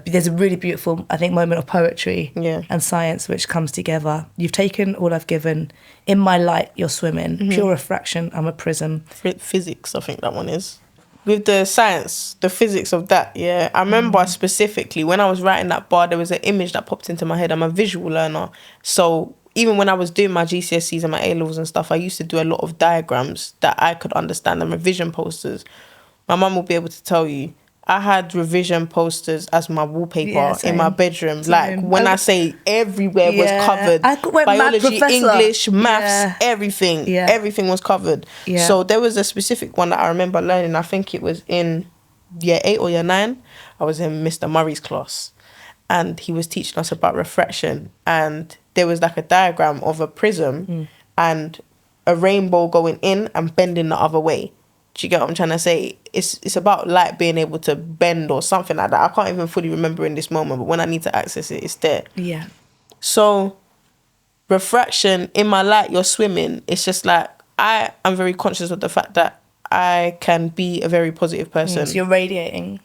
there's a really beautiful, I think, moment of poetry and science which comes together. You've taken all I've given. In my light, you're swimming. Pure refraction, I'm a prism. Physics, I think that one is. With the science, the physics of that, yeah. I remember specifically when I was writing that bar, there was an image that popped into my head. I'm a visual learner. So even when I was doing my GCSEs and my A-levels and stuff, I used to do a lot of diagrams that I could understand and revision posters. My mum will be able to tell you, I had revision posters as my wallpaper in my bedroom. Same. Like, when I say everywhere was covered. Biology, English, maths, everything. Yeah. Everything was covered. Yeah. So there was a specific one that I remember learning. I think it was in year 8 or year 9. I was in Mr. Murray's class. And he was teaching us about refraction. And there was like a diagram of a prism and a rainbow going in and bending the other way. Do you get what I'm trying to say? It's about light being able to bend or something like that. I can't even fully remember in this moment, but when I need to access it, it's there. Yeah. So, refraction, in my light, you're swimming. It's just like, I am very conscious of the fact that I can be a very positive person. So you're radiating.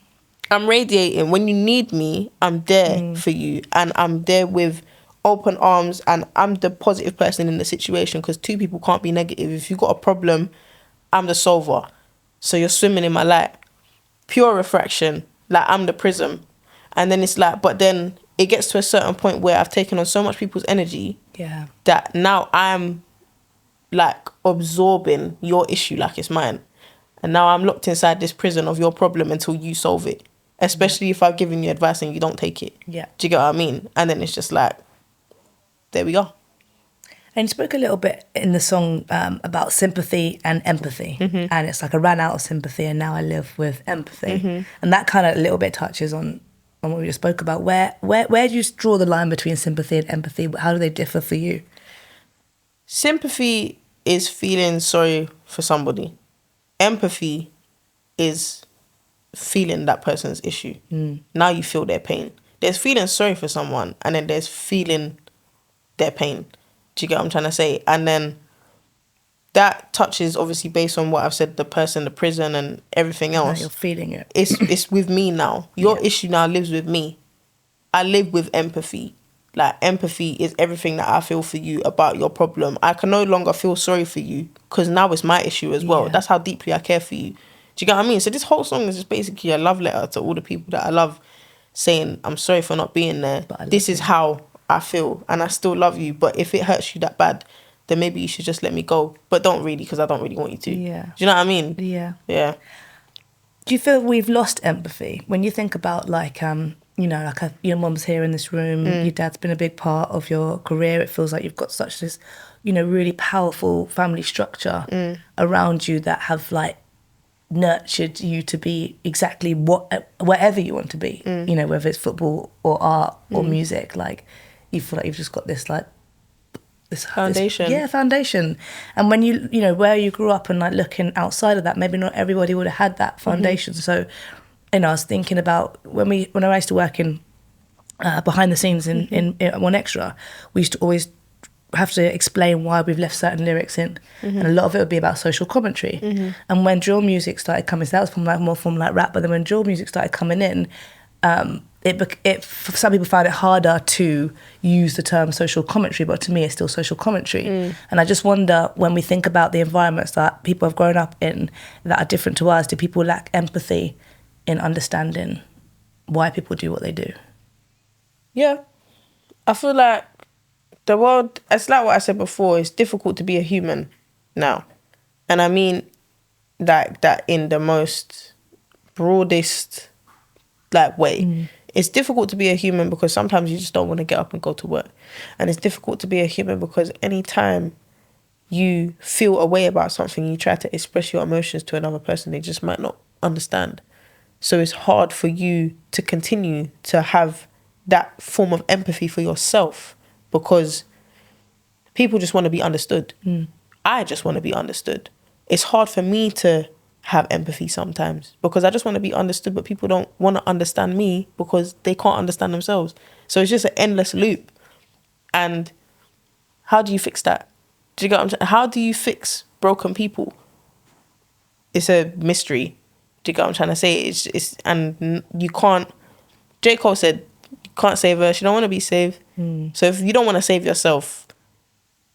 I'm radiating. When you need me, I'm there for you. And I'm there with open arms, and I'm the positive person in the situation, because two people can't be negative. If you've got a problem, I'm the solver. So you're swimming in my light. Pure refraction, like I'm the prism. And then it's like, but then it gets to a certain point where I've taken on so much people's energy that now I'm like absorbing your issue like it's mine. And now I'm locked inside this prison of your problem until you solve it. Especially if I've given you advice and you don't take it. Yeah. Do you get what I mean? And then it's just like, there we go. And you spoke a little bit in the song about sympathy and empathy. And it's like I ran out of sympathy and now I live with empathy. And that kind of a little bit touches on what we just spoke about. Where do you draw the line between sympathy and empathy? How do they differ for you? Sympathy is feeling sorry for somebody. Empathy is feeling that person's issue. Now you feel their pain. There's feeling sorry for someone and then there's feeling their pain. Do you get what I'm trying to say? And then that touches, obviously, based on what I've said, the person, the prison and everything else. You're feeling it. It's with me now. Your issue now lives with me. I live with empathy. Like, empathy is everything that I feel for you about your problem. I can no longer feel sorry for you because now it's my issue as well. That's how deeply I care for you. Do you get what I mean? So this whole song is just basically a love letter to all the people that I love, saying, I'm sorry for not being there. This is how I feel and I still love you. But if it hurts you that bad, then maybe you should just let me go. But don't really, because I don't really want you to. Yeah. Do you know what I mean? Yeah. Yeah. Do you feel we've lost empathy? When you think about like, your mum's here in this room, your dad's been a big part of your career. It feels like you've got such this, really powerful family structure around you that have like nurtured you to be exactly whatever you want to be. Whether it's football or art or music, like you feel like you've just got this like this foundation. Foundation. And when you where you grew up and like looking outside of that, maybe not everybody would have had that foundation. So I was thinking about when I used to work in behind the scenes in One Extra, we used to always have to explain why we've left certain lyrics in, and a lot of it would be about social commentary. And when drill music started coming, so that was more from like rap, but then when drill music started coming in, some people found it harder to use the term social commentary, but to me it's still social commentary. And I just wonder, when we think about the environments that people have grown up in that are different to us, do people lack empathy in understanding why people do what they do. Yeah. I feel like the world, it's like what I said before, it's difficult to be a human now. And I mean like that in the most broadest like way. It's difficult to be a human because sometimes you just don't want to get up and go to work. And it's difficult to be a human because anytime you feel a way about something, you try to express your emotions to another person, they just might not understand. So it's hard for you to continue to have that form of empathy for yourself because people just want to be understood. I just want to be understood. It's hard for me to have empathy sometimes because I just want to be understood, but people don't want to understand me because they can't understand themselves. So it's just an endless loop. And how do you fix that? Do you get what I'm saying? How do you fix broken people? It's a mystery. Do you get what I'm trying to say? It's and you can't. J. Cole said, "You can't save her. She don't want to be saved." So if you don't want to save yourself,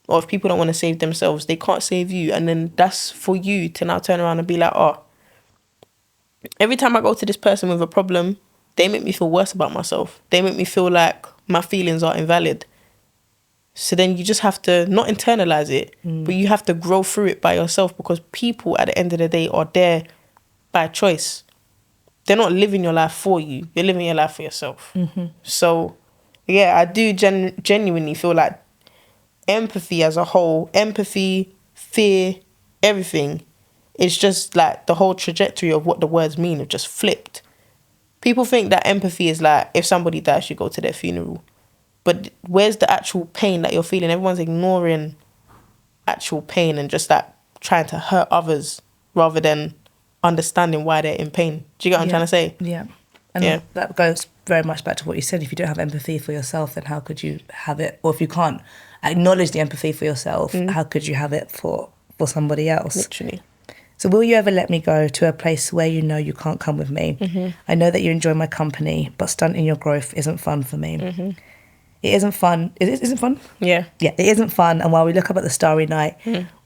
or if people don't want to save themselves, they can't save you. And then that's for you to now turn around and be like, oh, every time I go to this person with a problem, they make me feel worse about myself. They make me feel like my feelings are invalid. So then you just have to not internalize it, but you have to grow through it by yourself because people at the end of the day are there by choice. They're not living your life for you. You're living your life for yourself. So, yeah, I do genuinely feel like empathy as a whole, empathy, fear, everything, it's just like the whole trajectory of what the words mean have just flipped. People think that empathy is like if somebody dies, you go to their funeral. But where's the actual pain that you're feeling? Everyone's ignoring actual pain and just like trying to hurt others rather than understanding why they're in pain. Do you get what I'm trying to say? Yeah. And that goes very much back to what you said. If you don't have empathy for yourself, then how could you have it? Or if you can't acknowledge the empathy for yourself, how could you have it for somebody else? Literally. So will you ever let me go to a place where you know you can't come with me? I know that you enjoy my company, but stunting your growth isn't fun for me. It isn't fun. Isn't fun? Yeah. Yeah, it isn't fun. And while we look up at the starry night,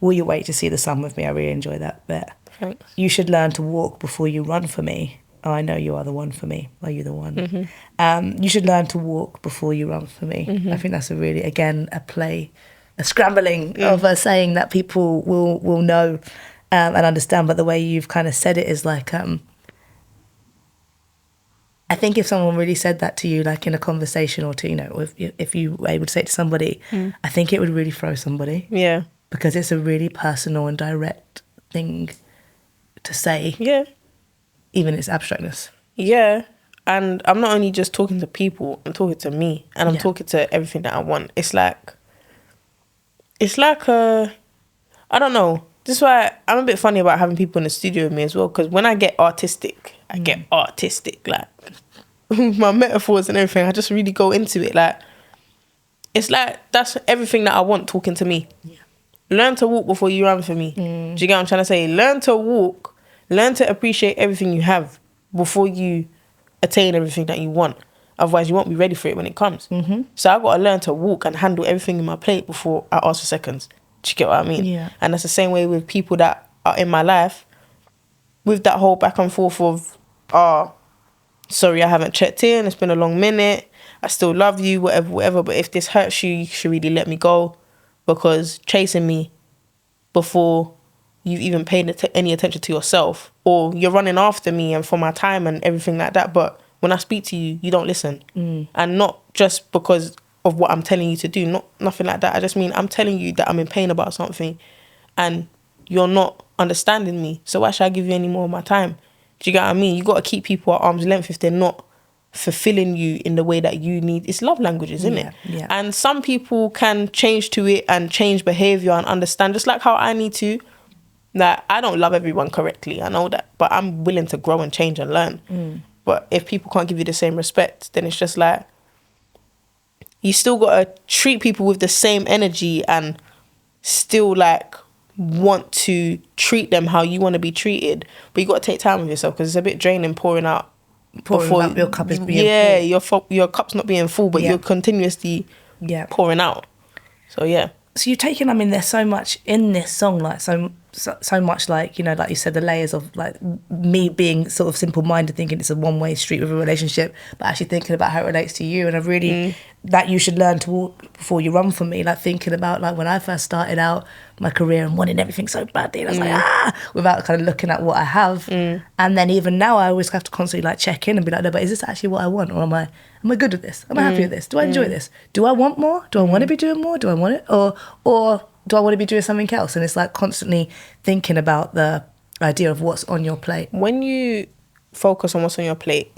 will you wait to see the sun with me? I really enjoy that bit. Thanks. You should learn to walk before you run for me. Oh, I know you are the one for me. Are you the one? You should learn to walk before you run for me. I think that's a really, again, a scrambling of a saying that people will know and understand. But the way you've kind of said it is like, I think if someone really said that to you, like in a conversation or two, you know, if you were able to say it to somebody, I think it would really throw somebody. Yeah. Because it's a really personal and direct thing to say. Yeah. Even its abstractness. Yeah. And I'm not only just talking to people, I'm talking to me. And I'm talking to everything that I want. It's like I don't know. This is why I'm a bit funny about having people in the studio with me as well. Because when I get artistic, like my metaphors and everything, I just really go into it. Like, it's like that's everything that I want talking to me. Yeah. Learn to walk before you run for me. Do you get what I'm trying to say? Learn to walk. Learn to appreciate everything you have before you attain everything that you want. Otherwise, you won't be ready for it when it comes. So I've got to learn to walk and handle everything in my plate before I ask for seconds. Do you get what I mean? Yeah. And that's the same way with people that are in my life. With that whole back and forth of, sorry, I haven't checked in. It's been a long minute. I still love you, whatever. But if this hurts you, you should really let me go. Because chasing me before you've even paid any attention to yourself, or you're running after me and for my time and everything like that, but when I speak to you, you don't listen. And not just because of what I'm telling you to do, nothing like that. I just mean I'm telling you that I'm in pain about something and you're not understanding me, so why should I give you any more of my time? Do you get what I mean? You got to keep people at arm's length if they're not fulfilling you in the way that you need. It's love languages, isn't it? Yeah. And some people can change to it and change behavior and understand, just like how I need to. Like, I don't love everyone correctly, I know that, but I'm willing to grow and change and learn. But if people can't give you the same respect, then it's just like, you still got to treat people with the same energy and still like want to treat them how you want to be treated. But you got to take time with yourself because it's a bit draining pouring out your cup is being full. Your cup's not being full, but you're continuously pouring out. So yeah. So you've taken, I mean, there's so much in this song, like so much, like, you know, like you said, the layers of like me being sort of simple-minded, thinking it's a one-way street with a relationship, but actually thinking about how it relates to you. And I really, that you should learn to walk before you run for me, like thinking about like when I first started out my career and wanting everything so badly, and I was like, without kind of looking at what I have. And then even now I always have to constantly like check in and be like, no, but is this actually what I want? Or am I good with this? Am I happy with this? Do I enjoy this? Do I want more? Do I want to be doing more? Do I want it? Or do I want to be doing something else? And it's like constantly thinking about the idea of what's on your plate. When you focus on what's on your plate,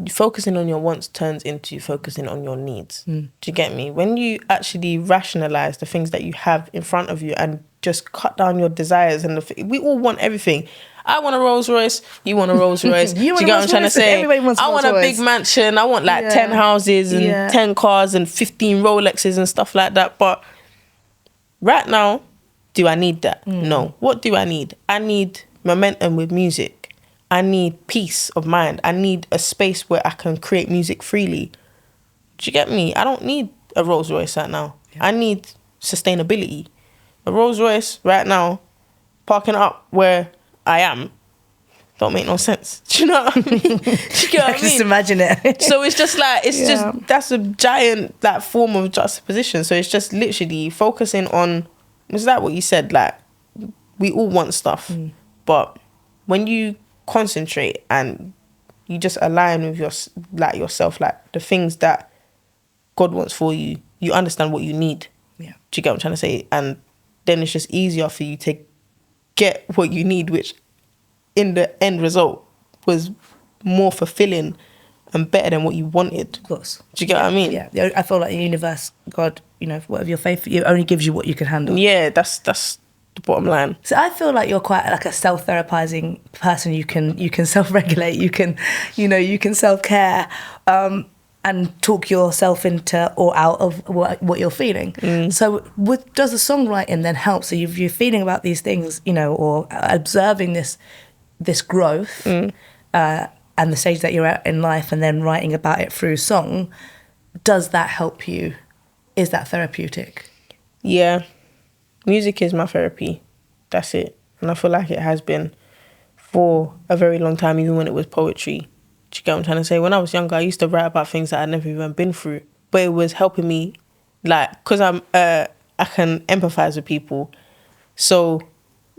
focusing on your wants turns into focusing on your needs. Do you get me? When you actually rationalize the things that you have in front of you and just cut down your desires, and we all want everything. I want a Rolls Royce. You want a Rolls Royce. Do you get what I'm trying to say? Everybody wants I want a big mansion. I want like 10 houses and 10 cars and 15 Rolexes and stuff like that. But right now, do I need that? No. What do I need? I need momentum with music. I need peace of mind. I need a space where I can create music freely. Do you get me? I don't need a Rolls Royce right now. Yeah. I need sustainability. A Rolls Royce right now, parking up where I am, don't make no sense. Do you know what I mean? Do you get what I mean? Just imagine it. So it's just like, that's a giant like form of juxtaposition. So it's just literally focusing on, is that what you said? Like, we all want stuff. But when you concentrate and you just align with yourself, like the things that God wants for you, you understand what you need. Yeah. Do you get what I'm trying to say? And then it's just easier for you to get what you need, which in the end result was more fulfilling and better than what you wanted. Of course. Do you get what I mean? Yeah. I feel like the universe, God, you know, whatever your faith, it only gives you what you can handle. Yeah, that's the bottom line. So I feel like you're quite like a self-therapizing person. You can self-regulate. You can self-care. And talk yourself into or out of what you're feeling. So does the songwriting then help? So you're feeling about these things, you know, or observing this growth and the stage that you're at in life, and then writing about it through song. Does that help you? Is that therapeutic? Yeah. Music is my therapy. That's it. And I feel like it has been for a very long time, even when it was poetry. Do you get what I'm trying to say? When I was younger, I used to write about things that I'd never even been through. But it was helping me, like, because I can empathise with people. So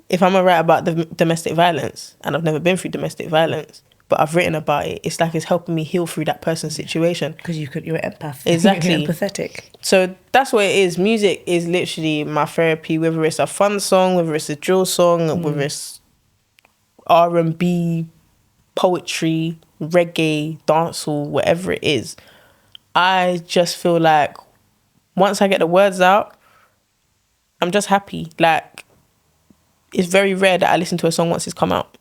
if I'm going to write about the domestic violence, and I've never been through domestic violence, but I've written about it, it's like it's helping me heal through that person's situation. Because you're an empath. Exactly. You're empathetic. So that's what it is. Music is literally my therapy, whether it's a fun song, whether it's a drill song, whether it's R&B, poetry, reggae, dancehall, whatever it is. I just feel like once I get the words out, I'm just happy. Like, it's very rare that I listen to a song once it's come out,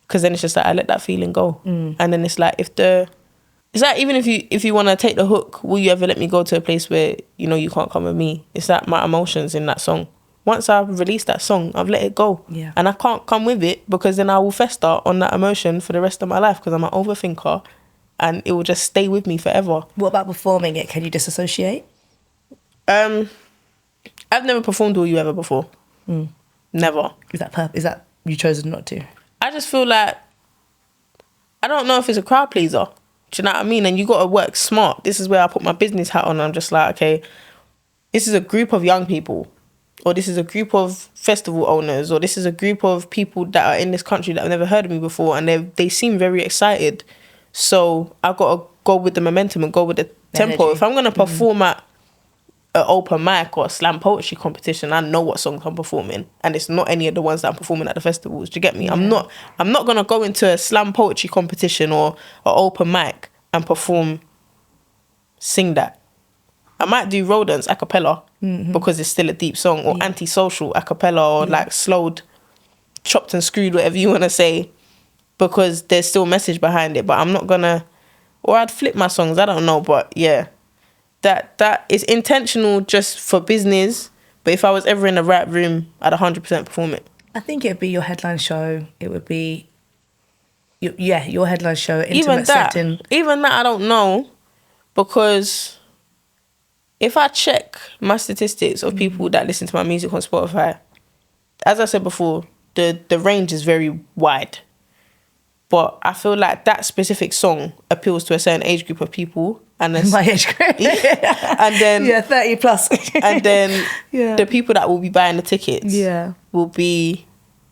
because then it's just like I let that feeling go. And then it's like, it's like, even if you want to take the hook, will you ever let me go to a place where you know you can't come with me? It's like my emotions in that song. Once I've released that song, I've let it go. Yeah. And I can't come with it, because then I will fester on that emotion for the rest of my life, because I'm an overthinker, and it will just stay with me forever. What about performing it? Can you disassociate? I've never performed Will You Ever before. Never. Is that you chosen not to? I just feel like, I don't know if it's a crowd pleaser. Do you know what I mean? And you got to work smart. This is where I put my business hat on. I'm just like, okay, this is a group of young people, or this is a group of festival owners, or this is a group of people that are in this country that have never heard of me before, and they seem very excited. So I've got to go with the momentum and go with the tempo. Energy. If I'm going to perform at an open mic or a slam poetry competition, I know what songs I'm performing, and it's not any of the ones that I'm performing at the festivals. Do you get me? Yeah. I'm not going to go into a slam poetry competition or an open mic and sing that. I might do Rodents a cappella, because it's still a deep song, or Antisocial a cappella, or like slowed, chopped and screwed, whatever you want to say, because there's still a message behind it. But I'm not gonna, or I'd flip my songs, I don't know. But yeah, that is intentional just for business. But if I was ever in the right room, I'd 100% perform it. I think it'd be your headline show. It would be, your headline show, intimate setting. Even that, I don't know, because if I check my statistics of people that listen to my music on Spotify, as I said before, the range is very wide. But I feel like that specific song appeals to a certain age group of people. And then, my age group. And then 30 plus. And then the people that will be buying the tickets will be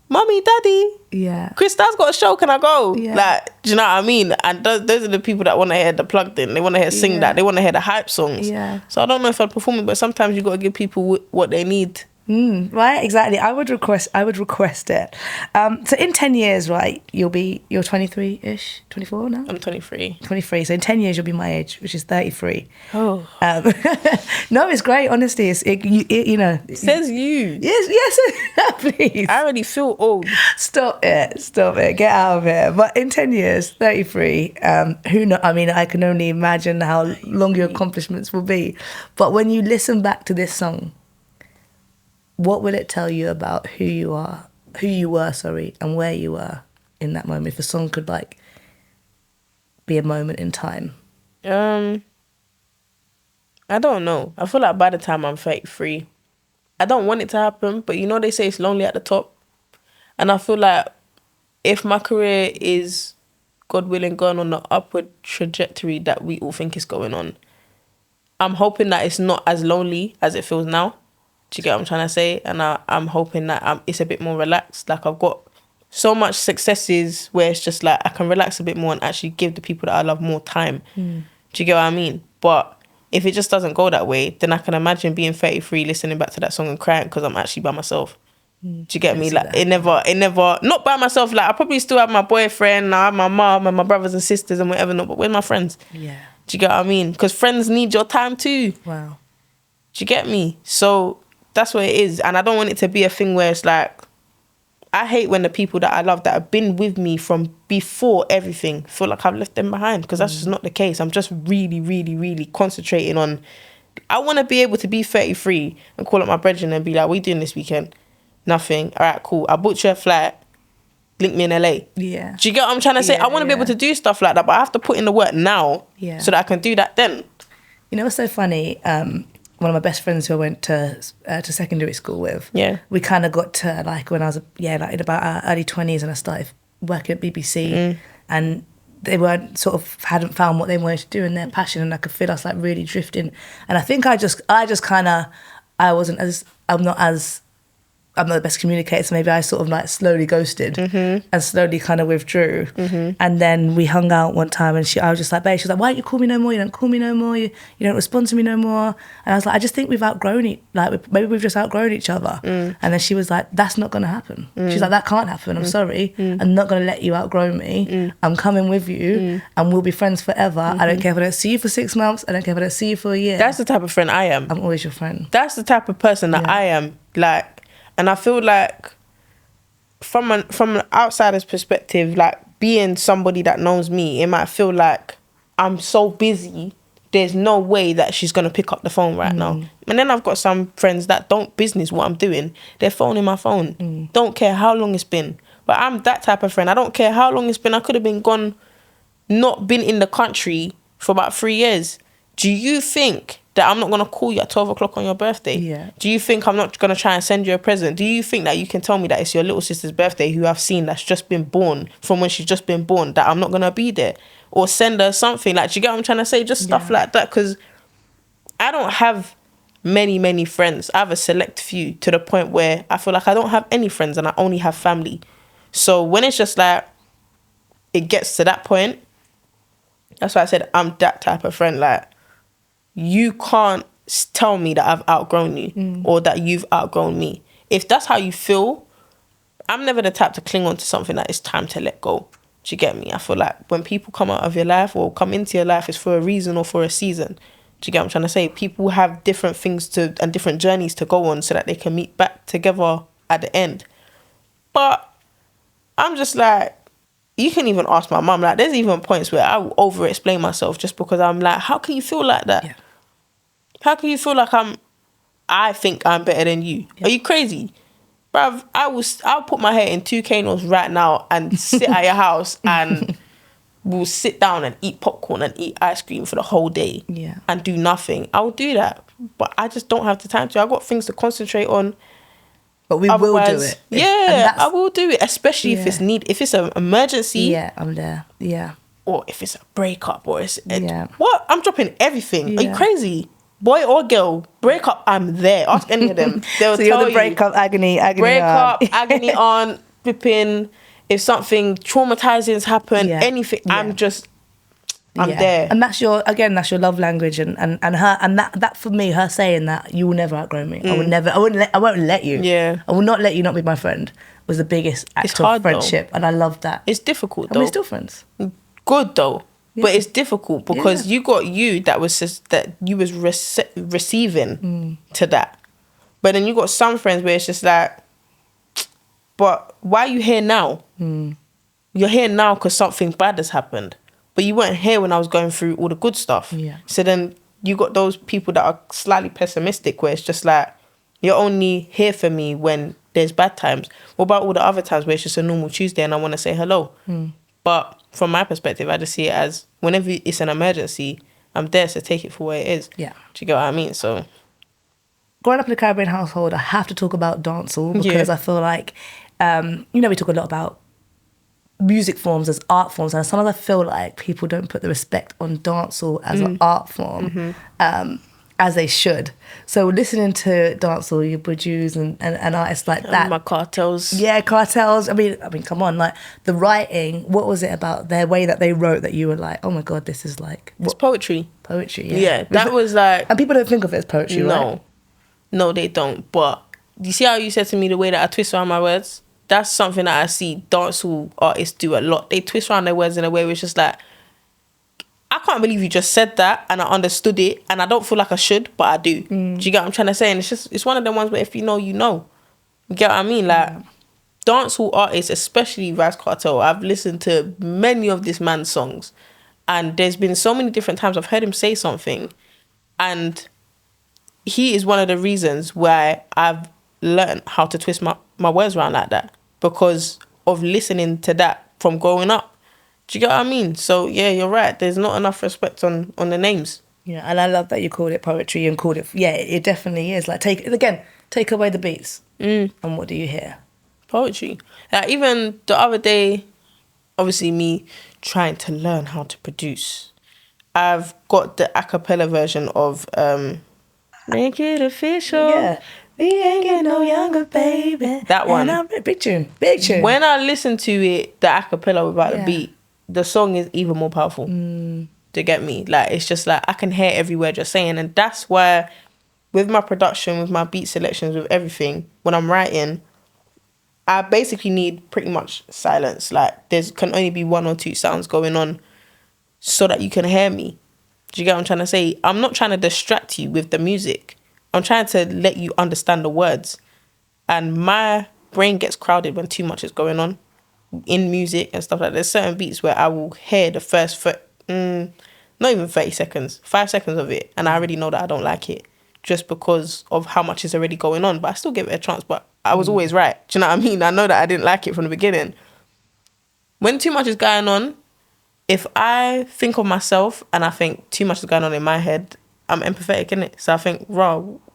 Mummy, Daddy. Yeah. Cristale's got a show, can I go? Yeah. Like, do you know what I mean? And those are the people that want to hear the plugged in. They want to hear sing that. They want to hear the hype songs. Yeah. So I don't know if I'd perform it, but sometimes you got to give people what they need. Right, exactly. I would request it. So in 10 years, right, you're 23-ish, 24 now? I'm 23. 23. So in 10 years, you'll be my age, which is 33. Oh. No, it's great, honestly. You know. It says you. Yes, please. I already feel old. Stop it. Get out of here. But in 10 years, 33, who knows? I mean, I can only imagine how long your accomplishments will be. But when you listen back to this song, what will it tell you about who you were, and where you were in that moment? If a song could like be a moment in time. I don't know. I feel like by the time I'm 33, I don't want it to happen, but you know they say it's lonely at the top. And I feel like if my career is, God willing, going on the upward trajectory that we all think is going on, I'm hoping that it's not as lonely as it feels now. Do you get what I'm trying to say? And I'm hoping that it's a bit more relaxed. Like, I've got so much successes where it's just like I can relax a bit more and actually give the people that I love more time. Do you get what I mean? But if it just doesn't go that way, then I can imagine being 33, listening back to that song and crying because I'm actually by myself. Do you get me? Like, it never, not by myself. Like, I probably still have my boyfriend, I have my mum and my brothers and sisters and whatever, but where's my friends? Yeah. Do you get what I mean? Because friends need your time too. Wow. Do you get me? So that's what it is. And I don't want it to be a thing where it's like, I hate when the people that I love that have been with me from before everything feel like I've left them behind, because that's just not the case. I'm just really, really, really concentrating on, I want to be able to be 33 and call up my brethren and be like, what are you doing this weekend? Nothing. All right, cool. I booked you a flight. Link me in LA. Yeah. Do you get what I'm trying to say? I want to be able to do stuff like that, but I have to put in the work now so that I can do that then. You know what's so funny? One of my best friends who I went to secondary school with. Yeah. We kind of got to like when I was in about our early 20s, and I started working at BBC, and they hadn't found what they wanted to do in their passion, and I could feel us like really drifting. And I think I'm not the best communicator, so maybe I sort of like slowly ghosted and slowly kind of withdrew. And then we hung out one time, and I was just like, babe, she was like, why don't you call me no more? You don't call me no more. You don't respond to me no more. And I was like, I just think we've outgrown it. Like, maybe we've just outgrown each other. And then she was like, that's not going to happen. She's like, that can't happen. I'm sorry. I'm not going to let you outgrow me. I'm coming with you and we'll be friends forever. I don't care if I don't see you for 6 months. I don't care if I don't see you for a year. That's the type of friend I am. I'm always your friend. That's the type of person that I am. Like, and I feel like from an outsider's perspective, like being somebody that knows me, it might feel like I'm so busy, there's no way that she's going to pick up the phone right now. And then I've got some friends that don't business what I'm doing. They're phoning my phone. Don't care how long it's been. But I'm that type of friend. I don't care how long it's been. I could have been gone, not been in the country for about 3 years. Do you think that I'm not going to call you at 12 o'clock on your birthday? Yeah. Do you think I'm not going to try and send you a present? Do you think that you can tell me that it's your little sister's birthday who I've seen that's just been born, from when she's just been born, that I'm not going to be there? Or send her something? Like, do you get what I'm trying to say? Just stuff like that. Because I don't have many, many friends. I have a select few, to the point where I feel like I don't have any friends and I only have family. So when it's just like, it gets to that point, that's why I said I'm that type of friend. Like, you can't tell me that I've outgrown you or that you've outgrown me. If that's how you feel, I'm never the type to cling on to something that it's time to let go. Do you get me? I feel like when people come out of your life or come into your life, it's for a reason or for a season. Do you get what I'm trying to say? People have different things and different journeys to go on so that they can meet back together at the end. But I'm just like, you can even ask my mum. Like, there's even points where I will over-explain myself just because I'm like, how can you feel like that? Yeah. How can you feel like I think I'm better than you? Yeah. Are you crazy? Bruv, I'll put my hair in 2 Kanos right now and sit at your house and we'll sit down and eat popcorn and eat ice cream for the whole day and do nothing. I will do that. but I just don't have the time to. I got things to concentrate on. But we will do it. I will do it, especially if it's if it's an emergency. Yeah, I'm there. Yeah. Or if it's a breakup, or what? I'm dropping everything. Yeah. Are you crazy? Boy or girl, breakup, I'm there. Ask any of them. They'll so tell you're the breakup agony breakup, on. agony on, flipping. If something traumatizing's happened, anything, I'm there. And that's your love language, and her, and that for me, her saying that you will never outgrow me. I won't let you. Yeah. I will not let you not be my friend was the biggest act of friendship, and I love that. It's difficult and though. We're still friends. Good though. Yeah. But it's difficult because you got that was just that you was receiving to that. But then you got some friends where it's just like, but why are you here now? You're here now because something bad has happened. But you weren't here when I was going through all the good stuff. Yeah. So then you got those people that are slightly pessimistic where it's just like, you're only here for me when there's bad times. What about all the other times where it's just a normal Tuesday and I want to say hello? But from my perspective, I just see it as whenever it's an emergency, I'm there to take it for what it is. Yeah. Do you get what I mean? So growing up in a Caribbean household, I have to talk about dancehall because I feel like, we talk a lot about music forms as art forms, and sometimes I feel like people don't put the respect on dancehall as an art form as they should. So listening to dancehall, your Bujus and artists like that, my cartels, cartels. I mean, come on, like the writing. What was it about their way that they wrote that you were like, oh my god, this is like it's poetry. Poetry, yeah. That was like, and people don't think of it as poetry, right? No, they don't. But you see how you said to me the way that I twist around my words? That's something that I see dancehall artists do a lot. They twist around their words in a way where it's just like, I can't believe you just said that and I understood it and I don't feel like I should, but I do. Do you get what I'm trying to say? And it's one of them ones where if you know, you know. You get what I mean? Like, dancehall artists, especially Raz Cartel, I've listened to many of this man's songs and there's been so many different times I've heard him say something and he is one of the reasons why I've learned how to twist my words around like that because of listening to that from growing up. Do you get what I mean? So yeah, you're right. There's not enough respect on the names. Yeah, and I love that you called it poetry and called it. Yeah, it definitely is. Like take away the beats, and what do you hear? Poetry. Like even the other day, obviously me trying to learn how to produce. I've got the a cappella version of Make It Official. Yeah. We ain't getting no younger, baby. That one. Big tune. When I listen to it, the a cappella without the beat, the song is even more powerful. To get me. Like, it's just like, I can hear every word you're saying. And that's why, with my production, with my beat selections, with everything, when I'm writing, I basically need pretty much silence. Like, there's can only be one or two sounds going on so that you can hear me. Do you get what I'm trying to say? I'm not trying to distract you with the music. I'm trying to let you understand the words. And my brain gets crowded when too much is going on in music and stuff like that. There's certain beats where I will hear the first, not even 30 seconds, 5 seconds of it. And I already know that I don't like it just because of how much is already going on. But I still give it a chance. But I was always right. Do you know what I mean? I know that I didn't like it from the beginning. When too much is going on, if I think of myself and I think too much is going on in my head, I'm empathetic, innit? So I think,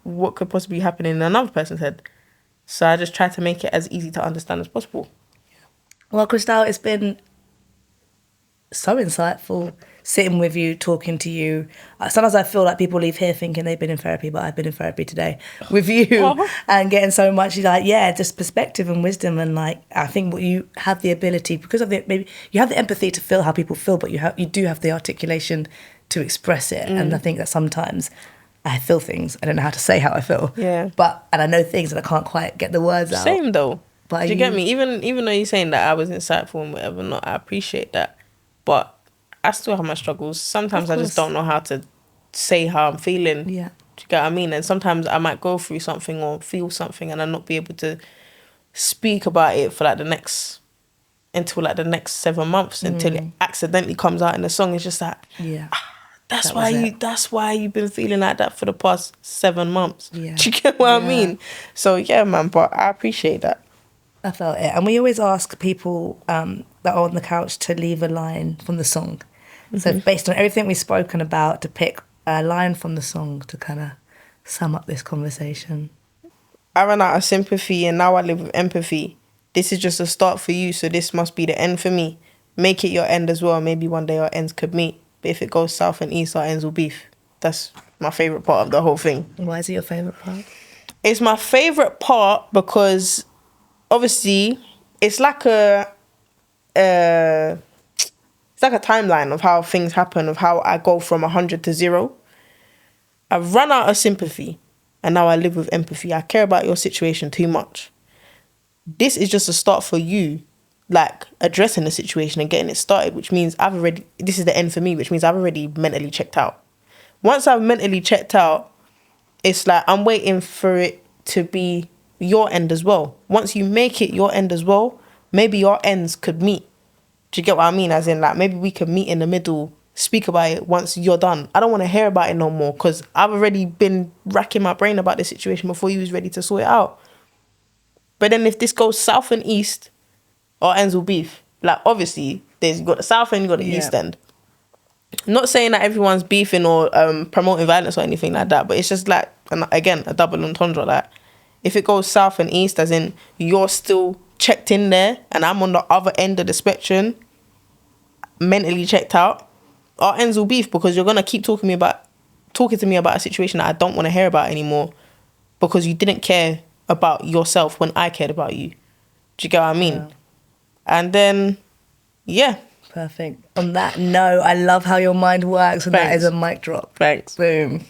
what could possibly happen in another person's head? So I just try to make it as easy to understand as possible. Well, Cristale, it's been so insightful sitting with you, talking to you. Sometimes I feel like people leave here thinking they've been in therapy, but I've been in therapy today with you and getting so much, like, just perspective and wisdom. And like, I think what you have the ability, because of it, maybe you have the empathy to feel how people feel, but you do have the articulation to express it. And I think that sometimes I feel things, I don't know how to say how I feel. Yeah. And I know things and I can't quite get the words out. Same though. But do you get me? Even though you're saying that I was insightful and whatever, not, I appreciate that. But I still have my struggles. Sometimes I just don't know how to say how I'm feeling. Yeah. Do you get what I mean? And sometimes I might go through something or feel something and I'll not be able to speak about it for until the next 7 months until it accidentally comes out in the song. It's just like, that's why you've been feeling like that for the past 7 months. Yeah. Do you get what I mean? So yeah, man, but I appreciate that. I felt it. And we always ask people that are on the couch to leave a line from the song. So based on everything we've spoken about, to pick a line from the song to kind of sum up this conversation? I ran out of sympathy and now I live with empathy. This is just a start for you, so this must be the end for me. Make it your end as well. Maybe one day our ends could meet. But if it goes south and east, our ends will beef. That's my favourite part of the whole thing. Why is it your favourite part? It's my favourite part because obviously it's like a timeline of how things happen, of how I go from 100 to 0. I've run out of sympathy and now I live with empathy. I care about your situation too much. This is just a start for you, like addressing the situation and getting it started, which means this is the end for me, which means I've already mentally checked out. Once I've mentally checked out, it's like I'm waiting for it to be your end as well. Once you make it your end as well, maybe your ends could meet. Do you get what I mean? As in, like, maybe we could meet in the middle, speak about it once you're done. I don't want to hear about it no more because I've already been racking my brain about the situation before you was ready to sort it out. But then if this goes south and east, our ends will beef. Like, obviously, you got the south end, you got the east end. Not saying that everyone's beefing or promoting violence or anything like that, but it's just like, and again, a double entendre. Like, if it goes south and east, as in you're still checked in there and I'm on the other end of the spectrum, mentally checked out, our ends will beef because you're gonna keep talking to me about a situation that I don't want to hear about anymore because you didn't care about yourself when I cared about you. Do you get what I mean? Yeah. And then, yeah. Perfect. On that note, I love how your mind works, and Thanks. that is a mic drop. Thanks. Boom.